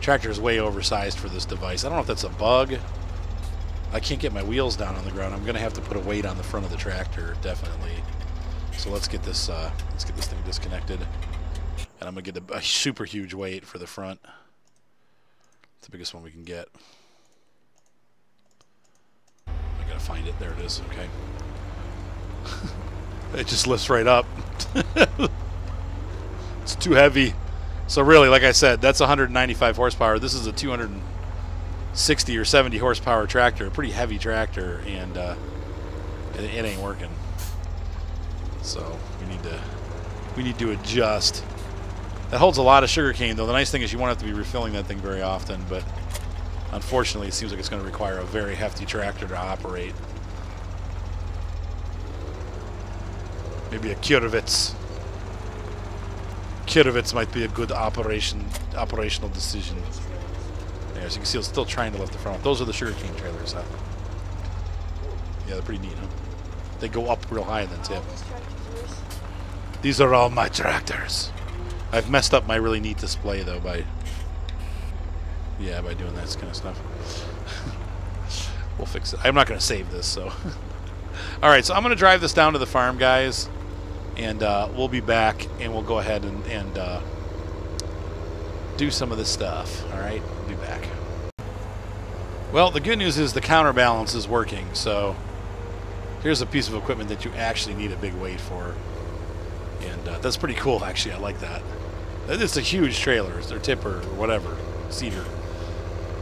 tractor is way oversized for this device. I don't know if that's a bug. I can't get my wheels down on the ground. I'm going to have to put a weight on the front of the tractor, definitely. So let's get this thing disconnected, and I'm going to get a super huge weight for the front. It's the biggest one we can get. I got to find it. There it is. Okay. It just lifts right up. It's too heavy. So really, like I said, that's 195 horsepower. This is a 260 or 70 horsepower tractor, a pretty heavy tractor, and it ain't working. So we need to adjust. That holds a lot of sugarcane, though. The nice thing is you won't have to be refilling that thing very often, but unfortunately it seems like it's going to require a very hefty tractor to operate. Maybe a Cultivators. Cultivators might be a good operational decision. Yeah, as you can see, it's still trying to lift the front. Those are the sugarcane trailers, huh? Yeah, they're pretty neat, huh? They go up real high and then tip. These are all my tractors. I've messed up my really neat display, though, by doing that kind of stuff. We'll fix it. I'm not going to save this, so. All right, so I'm going to drive this down to the farm, guys, and we'll be back, and we'll go ahead and do some of this stuff. All right, we'll be back. Well, the good news is the counterbalance is working, so here's a piece of equipment that you actually need a big weight for, and that's pretty cool, actually. I like that. It's a huge trailer, or tipper, or whatever, seater.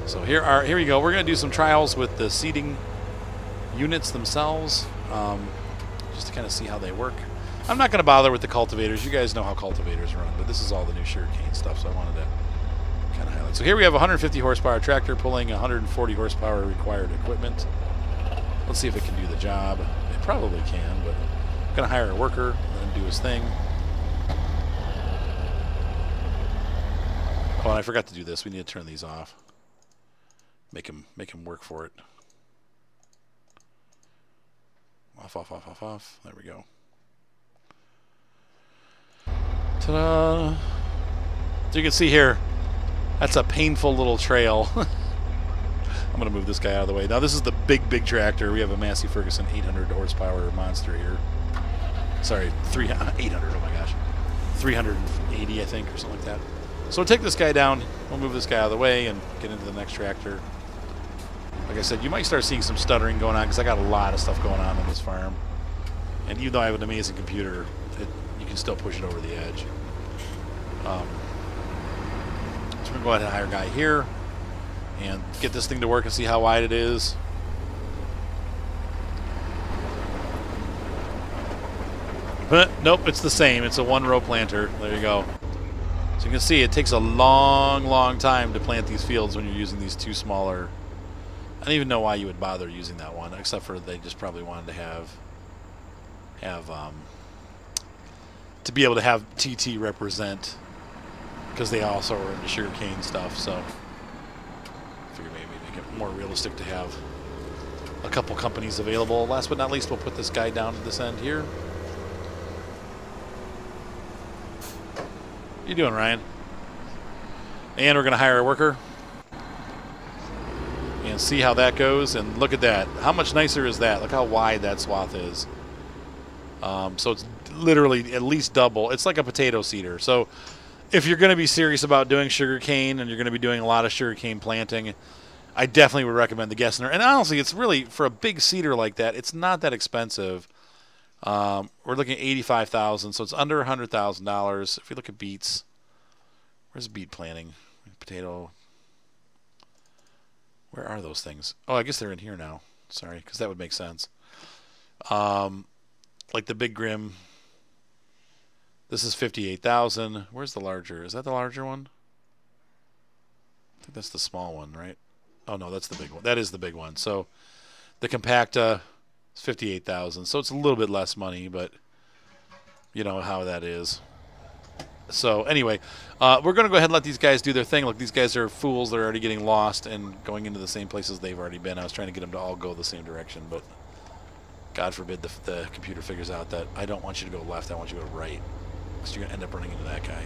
So here we go. We're going to do some trials with the seating units themselves, just to kind of see how they work. I'm not going to bother with the cultivators. You guys know how cultivators run, but this is all the new sugarcane stuff, so I wanted to kind of highlight. So here we have a 150 horsepower tractor pulling 140 horsepower required equipment. Let's see if it can do the job. It probably can, but I'm going to hire a worker, let him do his thing. Oh, and I forgot to do this. We need to turn these off. Make him work for it. Off, off, off, off, off. There we go. Ta-da! So you can see here, that's a painful little trail. I'm going to move this guy out of the way. Now this is the big tractor. We have a Massey Ferguson 800 horsepower monster here. Sorry, 800, oh my gosh. 380, I think, or something like that. So we'll take this guy down. We'll move this guy out of the way and get into the next tractor. Like I said, you might start seeing some stuttering going on because I got a lot of stuff going on this farm. And even though I have an amazing computer, you can still push it over the edge. So we're going to go ahead and hire a guy here and get this thing to work and see how wide it is. But nope, it's the same. It's a one-row planter. There you go. So you can see it takes a long time to plant these fields when you're using these two smaller. I don't even know why you would bother using that one, except for they just probably wanted to have to be able to have TT represent, because they also are into sugarcane stuff. So I figured maybe make it more realistic to have a couple companies available. Last but not least, we'll put this guy down to this end here. What you doing, Ryan? And we're going to hire a worker and see how that goes. And look at that. How much nicer is that? Look how wide that swath is. So it's literally at least double. It's like a potato seeder. So if you're going to be serious about doing sugarcane and you're going to be doing a lot of sugarcane planting, I definitely would recommend the Gessner. And honestly, it's really, for a big seeder like that, it's not that expensive. We're looking at $85,000, so it's under $100,000. If you look at beets, where's beet planting? Potato. Where are those things? Oh, I guess they're in here now. Sorry, because that would make sense. Like the Big Grim. This is $58,000. Where's the larger? Is that the larger one? I think that's the small one, right? Oh no, that's the big one. That is the big one. So the Compacta is $58,000. So it's a little bit less money, but You know how that is. So anyway, we're going to go ahead and let these guys do their thing. Look, these guys are fools. They're already getting lost and going into the same places they've already been. I was trying to get them to all go the same direction, but God forbid the computer figures out that I don't want you to go left. I want you to go right, because you're going to end up running into that guy.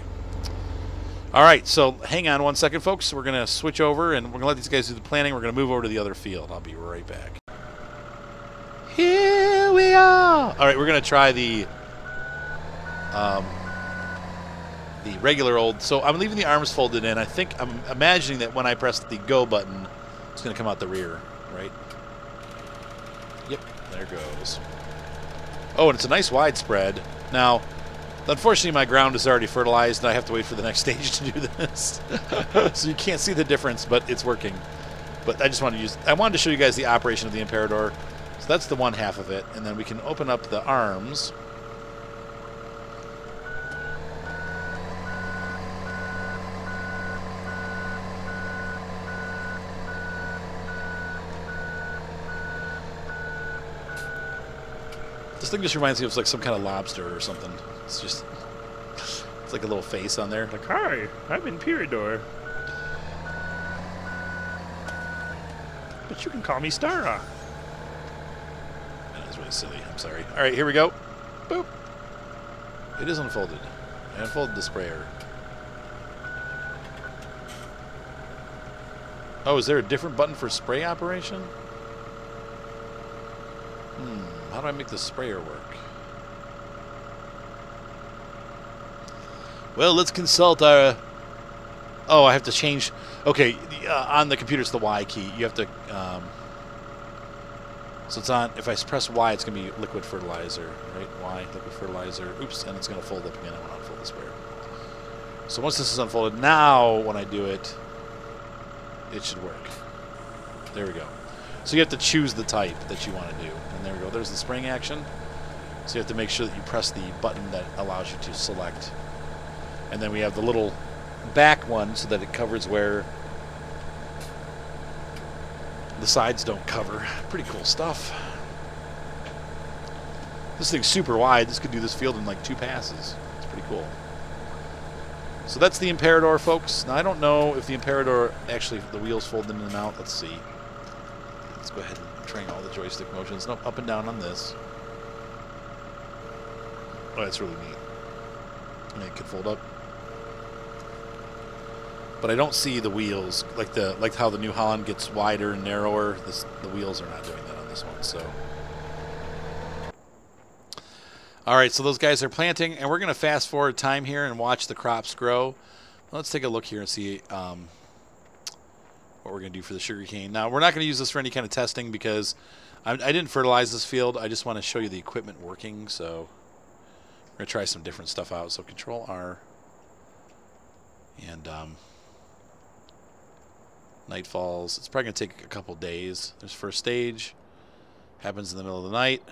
All right, so hang on one second, folks. We're going to switch over, and we're going to let these guys do the planning. We're going to move over to the other field. I'll be right back. Here we are. All right, we're going to try the regular old. So I'm leaving the arms folded in. I think I'm imagining that when I press the go button, it's going to come out the rear, right? Yep, there goes. Oh, and it's a nice widespread. Now, unfortunately, my ground is already fertilized, and I have to wait for the next stage to do this. So you can't see the difference, but it's working. But I just wanted to I wanted to show you guys the operation of the Imperador. So that's the one half of it, and then we can open up the arms. This thing just reminds me of like some kind of lobster or something. It's just, it's like a little face on there. Like, hi, I'm Imperador. But you can call me Stara. That was really silly. I'm sorry. All right, here we go. Boop. It is unfolded. I unfolded the sprayer. Oh, is there a different button for spray operation? How do I make the sprayer work? Well, let's consult our... Oh, I have to change... Okay, on the computer it's the Y key. You have to... So it's on... If I press Y, it's going to be liquid fertilizer, right? Y, liquid fertilizer. Oops, and it's going to fold up again. I want to unfold the sprayer. So once this is unfolded, now when I do it, it should work. There we go. So you have to choose the type that you want to do. And there we go. There's the spring action. So you have to make sure that you press the button that allows you to select. And then we have the little back one so that it covers where the sides don't cover. Pretty cool stuff. This thing's super wide. This could do this field in like 2 passes. It's pretty cool. So that's the Imperador, folks. Now I don't know if the Imperador actually, the wheels fold in and out. Let's see. Let's go ahead and train all the joystick motions. Nope, up and down on this. Oh, that's really neat. And it can fold up. But I don't see the wheels like how the New Holland gets wider and narrower. The wheels are not doing that on this one. So, all right. So those guys are planting, and we're going to fast forward time here and watch the crops grow. Let's take a look here and see what we're going to do for the sugarcane. Now, we're not going to use this for any kind of testing because I didn't fertilize this field. I just want to show you the equipment working. So we're going to try some different stuff out. So Control R. And night falls. It's probably going to take a couple days. There's first stage. Happens in the middle of the night.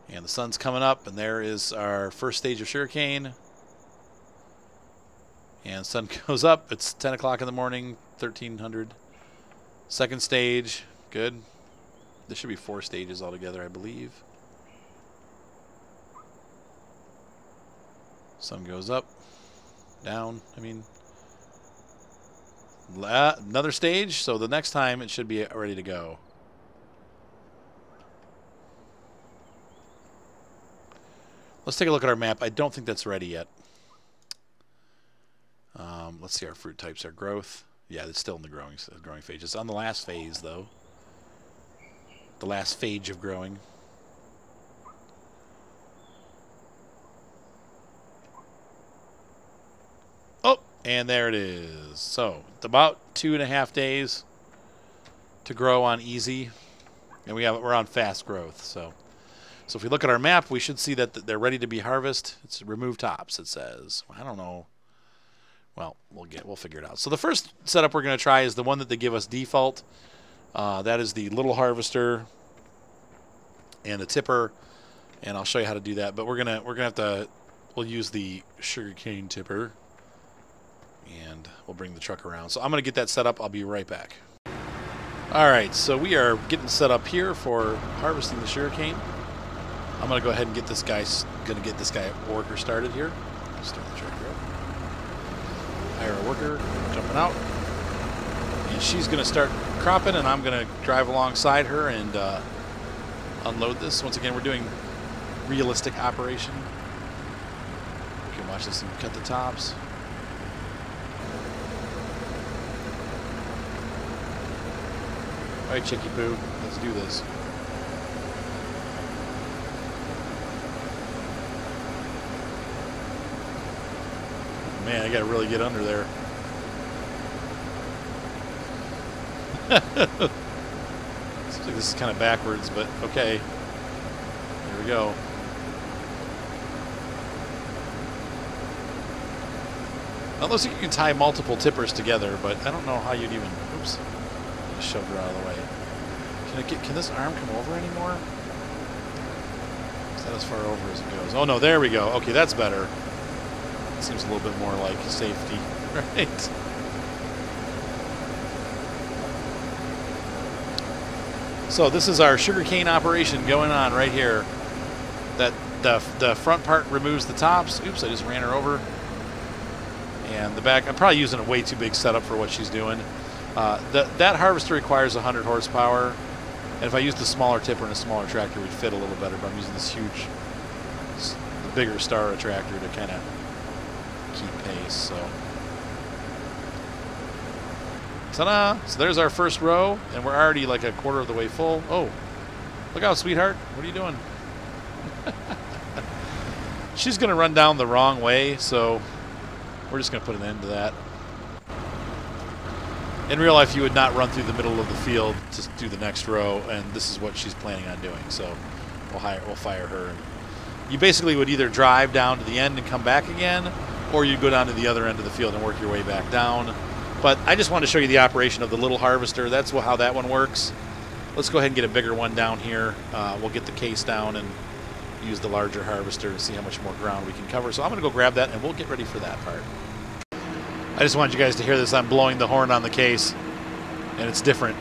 And the sun's coming up. And there is our first stage of sugarcane. And sun goes up. It's 10 o'clock in the morning, 1300. Second stage. Good. There should be 4 stages altogether, I believe. Sun goes up. Down. I mean, another stage. So the next time it should be ready to go. Let's take a look at our map. I don't think that's ready yet. Let's see our fruit types. Our growth. Yeah, it's still in the growing phase. It's on the last phase, though. The last phase of growing. Oh, and there it is. So, about 2.5 days to grow on easy. And we're on fast growth, so if we look at our map, we should see that they're ready to be harvested. It's remove tops, it says. I don't know. Well, we'll figure it out. So the first setup we're going to try is the one that they give us default. That is the little harvester and a tipper, and I'll show you how to do that. But we'll use the sugarcane tipper, and we'll bring the truck around. So I'm going to get that set up. I'll be right back. All right, so we are getting set up here for harvesting the sugarcane. I'm going to go ahead and get this guy Gonna get this guy worker started here. Start the tractor up. Hire a worker, jumping out. And she's gonna start cropping, and I'm gonna drive alongside her and unload this. Once again, we're doing realistic operation. You can watch this and cut the tops. All right, Chicky Poo, let's do this. Man, I gotta really get under there. Seems like this is kind of backwards, but okay. Here we go. It looks like you can tie multiple tippers together, but I don't know how you'd even. Oops. I just shoved her out of the way. Can this arm come over anymore? Is that as far over as it goes? Oh no, there we go. Okay, that's better. Seems a little bit more like safety, right? So this is our sugarcane operation going on right here. That the front part removes the tops. Oops, I just ran her over. And the back, I'm probably using a way too big setup for what she's doing. That harvester requires 100 horsepower, and if I used a smaller tipper and a smaller tractor, it would fit a little better. But I'm using this huge, the bigger Star tractor to kind of keep pace. So, ta-da! So there's our first row, and we're already like a quarter of the way full. Oh, look out, sweetheart! What are you doing? She's gonna run down the wrong way, so we're just gonna put an end to that. In real life, you would not run through the middle of the field to do the next row, and this is what she's planning on doing. So we'll fire her. And you basically would either drive down to the end and come back again, or you'd go down to the other end of the field and work your way back down. But I just wanted to show you the operation of the little harvester. That's how that one works. Let's go ahead and get a bigger one down here. We'll get the case down and use the larger harvester to see how much more ground we can cover. So I'm going to go grab that, and we'll get ready for that part. I just wanted you guys to hear this. I'm blowing the horn on the case, and it's different.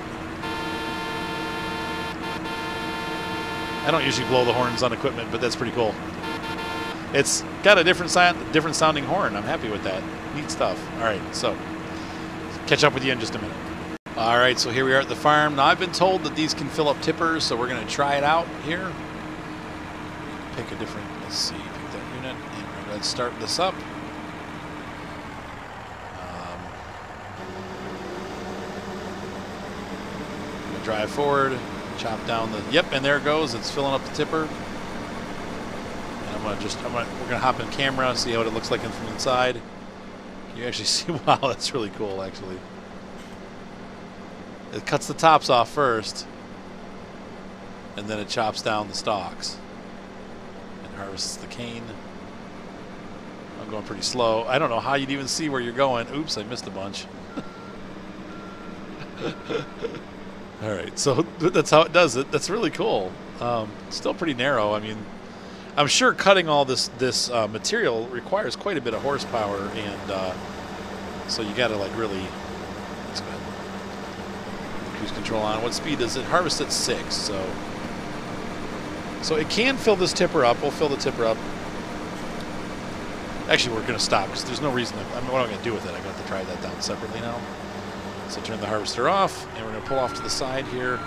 I don't usually blow the horns on equipment, but that's pretty cool. It's got a different sounding horn. I'm happy with that. Neat stuff. All right, so catch up with you in just a minute. All right, so here we are at the farm. Now, I've been told that these can fill up tippers, so we're going to try it out here. Pick a different, let's see, pick that unit, and we're going to start this up. Drive forward, chop down the, yep, and there it goes. It's filling up the tipper. And we're gonna hop in camera, see what it looks like from inside. Can you actually see? Wow, that's really cool, actually. It cuts the tops off first, and then it chops down the stalks and harvests the cane. I'm going pretty slow. I don't know how you'd even see where you're going. Oops, I missed a bunch. All right, so that's how it does it. That's really cool. Still pretty narrow. I mean, I'm sure cutting all this material requires quite a bit of horsepower, and so you got to like really. Let's go ahead. Cruise control on. What speed does it harvest at 6? So it can fill this tipper up. We'll fill the tipper up. Actually, we're going to stop because there's no reason. What am I going to do with it? I got to drive that down separately now. So turn the harvester off, and we're going to pull off to the side here.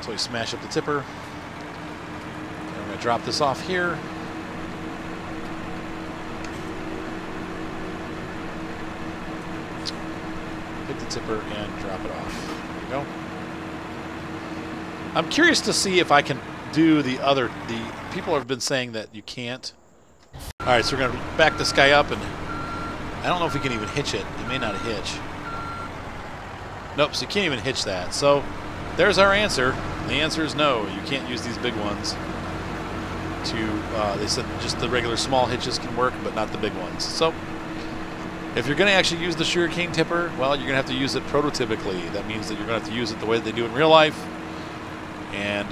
So we smash up the tipper. And we're going to drop this off here. Pick the tipper and drop it off. There we go. I'm curious to see if I can do the people have been saying that you can't. All right, so we're going to back this guy up, and I don't know if we can even hitch it. It may not hitch. Nope, so you can't even hitch that. So there's our answer. The answer is no. You can't use these big ones. They said just the regular small hitches can work, but not the big ones. So if you're going to actually use the sugarcane tipper, well, you're going to have to use it prototypically. That means that you're going to have to use it the way that they do in real life. And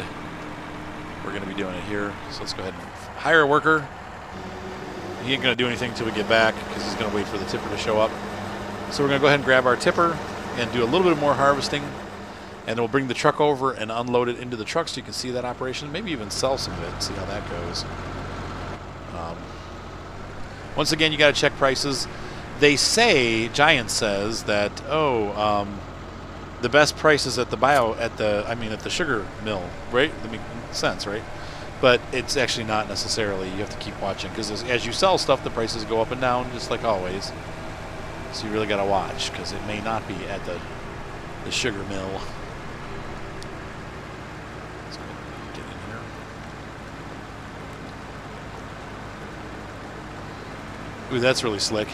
we're going to be doing it here. So let's go ahead and hire a worker. He ain't going to do anything until we get back because he's going to wait for the tipper to show up. So we're going to go ahead and grab our tipper and do a little bit more harvesting. And we'll bring the truck over and unload it into the truck so you can see that operation. Maybe even sell some of it and see how that goes. Once again, you got to check prices. They say, Giant says that, the best prices at the sugar mill, right? That makes sense, right? But it's actually not necessarily. You have to keep watching because as you sell stuff, the prices go up and down, just like always. So you really got to watch because it may not be at the sugar mill. Let's get in here. Ooh, that's really slick.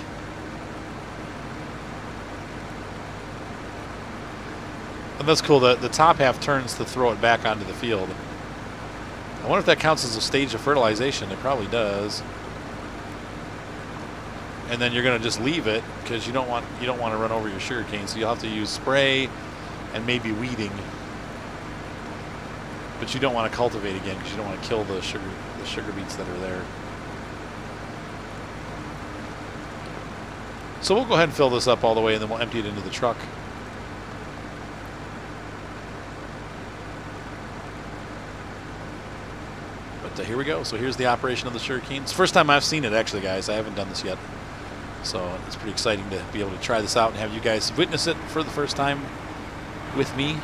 And that's cool. The top half turns to throw it back onto the field. I wonder if that counts as a stage of fertilization. It probably does. And then you're going to just leave it because you don't want to run over your sugarcane. So you'll have to use spray and maybe weeding. But you don't want to cultivate again because you don't want to kill the sugar beets that are there. So we'll go ahead and fill this up all the way, and then we'll empty it into the truck. But here we go. So here's the operation of the sugarcane. It's the first time I've seen it, actually, guys. I haven't done this yet. So it's pretty exciting to be able to try this out and have you guys witness it for the first time with me.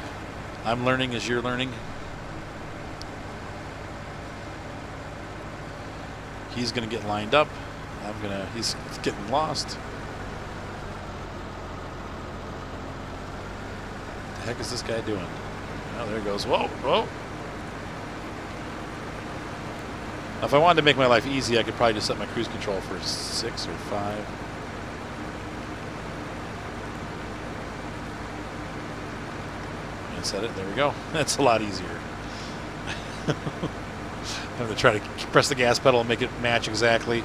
I'm learning as you're learning. He's going to get lined up. He's getting lost. What the heck is this guy doing? Oh, there he goes. Whoa, whoa. Now, if I wanted to make my life easy, I could probably just set my cruise control for 6 or 5. And set it. There we go. That's a lot easier. I'm going to try to press the gas pedal and make it match exactly.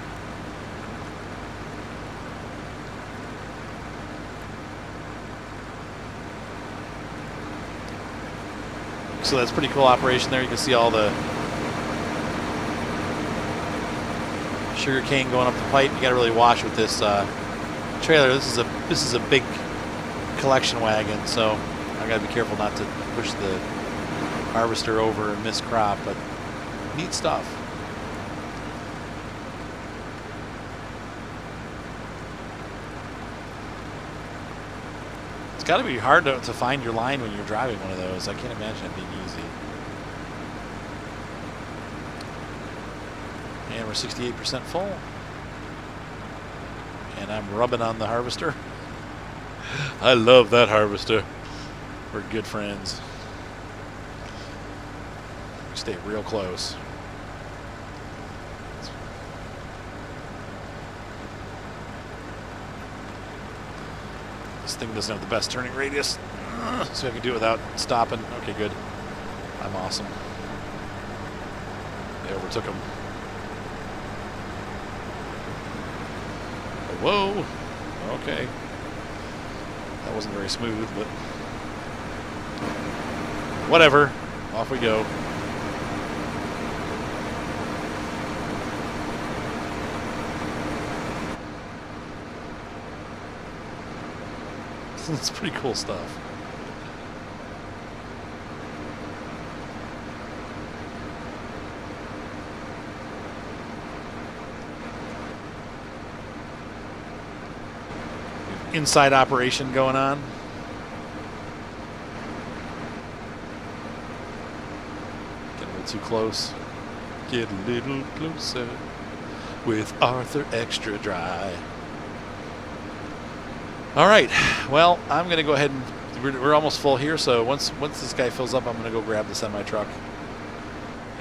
So that's a pretty cool operation there. You can see all the sugar cane going up the pipe. You got to really watch with this trailer. This is a big collection wagon, so I got to be careful not to push the harvester over and miss crop. But neat stuff. It's got to be hard to find your line when you're driving one of those. I can't imagine it being easy. And we're 68% full. And I'm rubbing on the harvester. I love that harvester. We're good friends. We stay real close. This thing doesn't have the best turning radius, so I can do it without stopping. Okay, good. I'm awesome. They overtook him. Whoa. Okay. That wasn't very smooth, but whatever. Off we go. It's pretty cool stuff. Inside operation going on. Get a little too close. Get a little closer with Arthur Extra Dry. All right. Well, I'm going to go ahead and we're almost full here. So once this guy fills up, I'm going to go grab the semi truck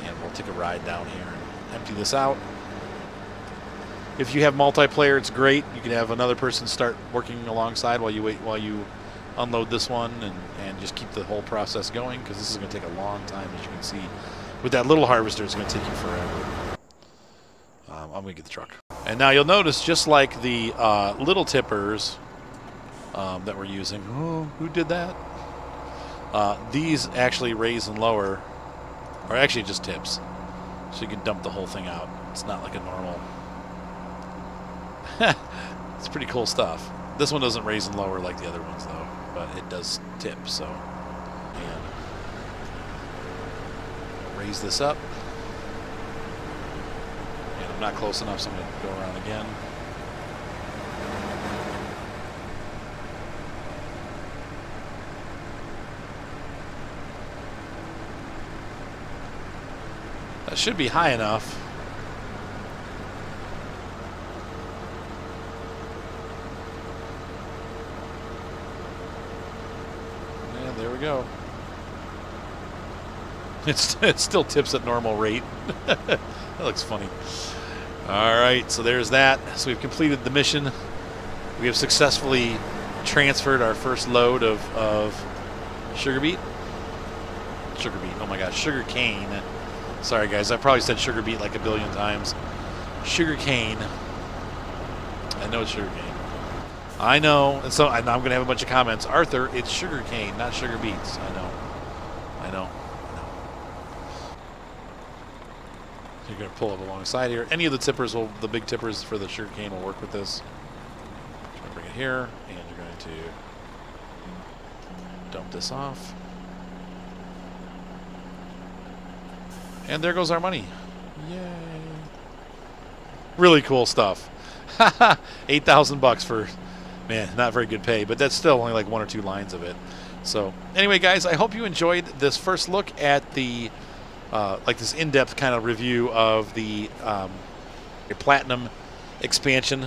and we'll take a ride down here and empty this out. If you have multiplayer, it's great. You can have another person start working alongside while you unload this one and just keep the whole process going, because this is going to take a long time, as you can see. With that little harvester, it's going to take you forever. I'm going to get the truck. And now you'll notice, just like the little tippers that we're using. Oh, who did that? These actually raise and lower, or actually just tips. So you can dump the whole thing out. It's not like a normal... It's pretty cool stuff. This one doesn't raise and lower like the other ones, though, but it does tip, so And raise this up. And I'm not close enough, so I'm going to go around again. That should be high enough. And there we go. It still tips at normal rate. That looks funny. All right, so there's that. So we've completed the mission. We have successfully transferred our first load of sugar beet. Oh my gosh, sugar cane. Sorry guys, I probably said sugar beet like a billion times. Sugar cane. I know it's sugar cane. I know, and so I'm going to have a bunch of comments. Arthur, it's sugar cane, not sugar beets. I know. You're going to pull it alongside here. Any of the tippers will, the big tippers for the sugar cane will work with this. You're going to bring it here, and you're going to dump this off. And there goes our money. Yay. Really cool stuff. 8,000 bucks for, man, not very good pay, but that's still only like 1 or 2 lines of it. So anyway, guys, I hope you enjoyed this first look at the, like this in-depth kind of review of the Platinum expansion.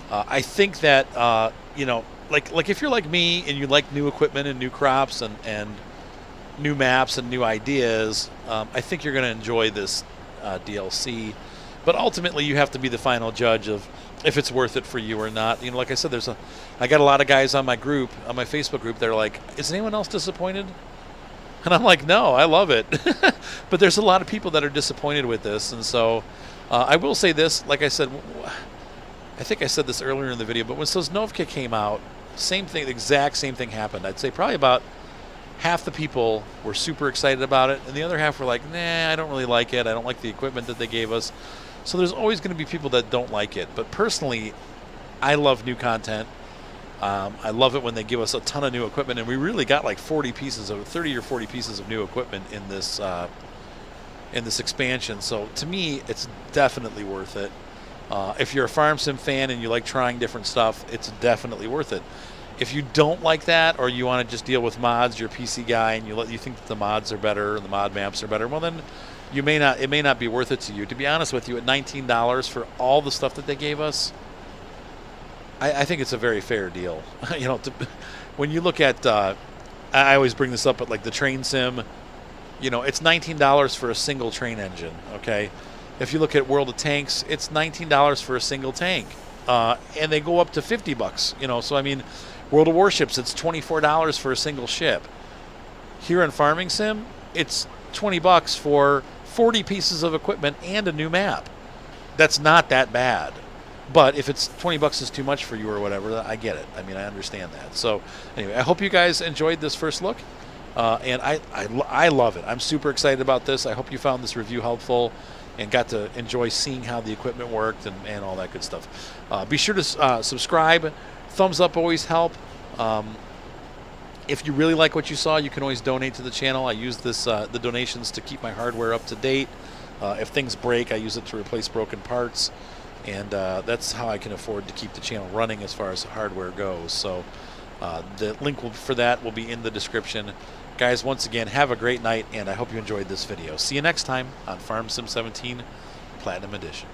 I think that, you know, like if you're like me and you like new equipment and new crops and new maps and new ideas, I think you're going to enjoy this DLC. But ultimately, you have to be the final judge of if it's worth it for you or not. You know, like I said, I got a lot of guys on my group, on my Facebook group, they're like, is anyone else disappointed? And I'm like, no, I love it. But there's a lot of people that are disappointed with this. And so I will say this, like I said, I think I said this earlier in the video, but when Sosnovka came out, same thing, the exact same thing happened. I'd say probably about half the people were super excited about it, and the other half were like, nah, I don't really like it. I don't like the equipment that they gave us. So there's always going to be people that don't like it. But personally, I love new content. I love it when they give us a ton of new equipment, and we really got like 30 or 40 pieces of new equipment in this expansion. So to me, it's definitely worth it. If you're a Farm Sim fan and you like trying different stuff, it's definitely worth it. If you don't like that, or you want to just deal with mods, you're a PC guy, and you think that the mods are better and the mod maps are better, well then it may not be worth it to you. To be honest with you, at $19 for all the stuff that they gave us, I think it's a very fair deal. You know, when you look at, I always bring this up, but like the train sim, you know, it's $19 for a single train engine. Okay, if you look at World of Tanks, it's $19 for a single tank, and they go up to 50 bucks. You know, so I mean. World of Warships, it's $24 for a single ship. Here in Farming Sim, it's 20 bucks for 40 pieces of equipment and a new map. That's not that bad. But if it's 20 bucks is too much for you or whatever, I get it. I mean, I understand that. So anyway, I hope you guys enjoyed this first look. And I love it. I'm super excited about this. I hope you found this review helpful and got to enjoy seeing how the equipment worked and all that good stuff. Be sure to subscribe. Thumbs up always help. If you really like what you saw, you can always donate to the channel. I use the donations to keep my hardware up to date. If things break, I use it to replace broken parts, and that's how I can afford to keep the channel running as far as hardware goes. So the link for that will be in the description. Guys, once again, have a great night, and I hope you enjoyed this video. See you next time on Farm Sim 17 Platinum Edition.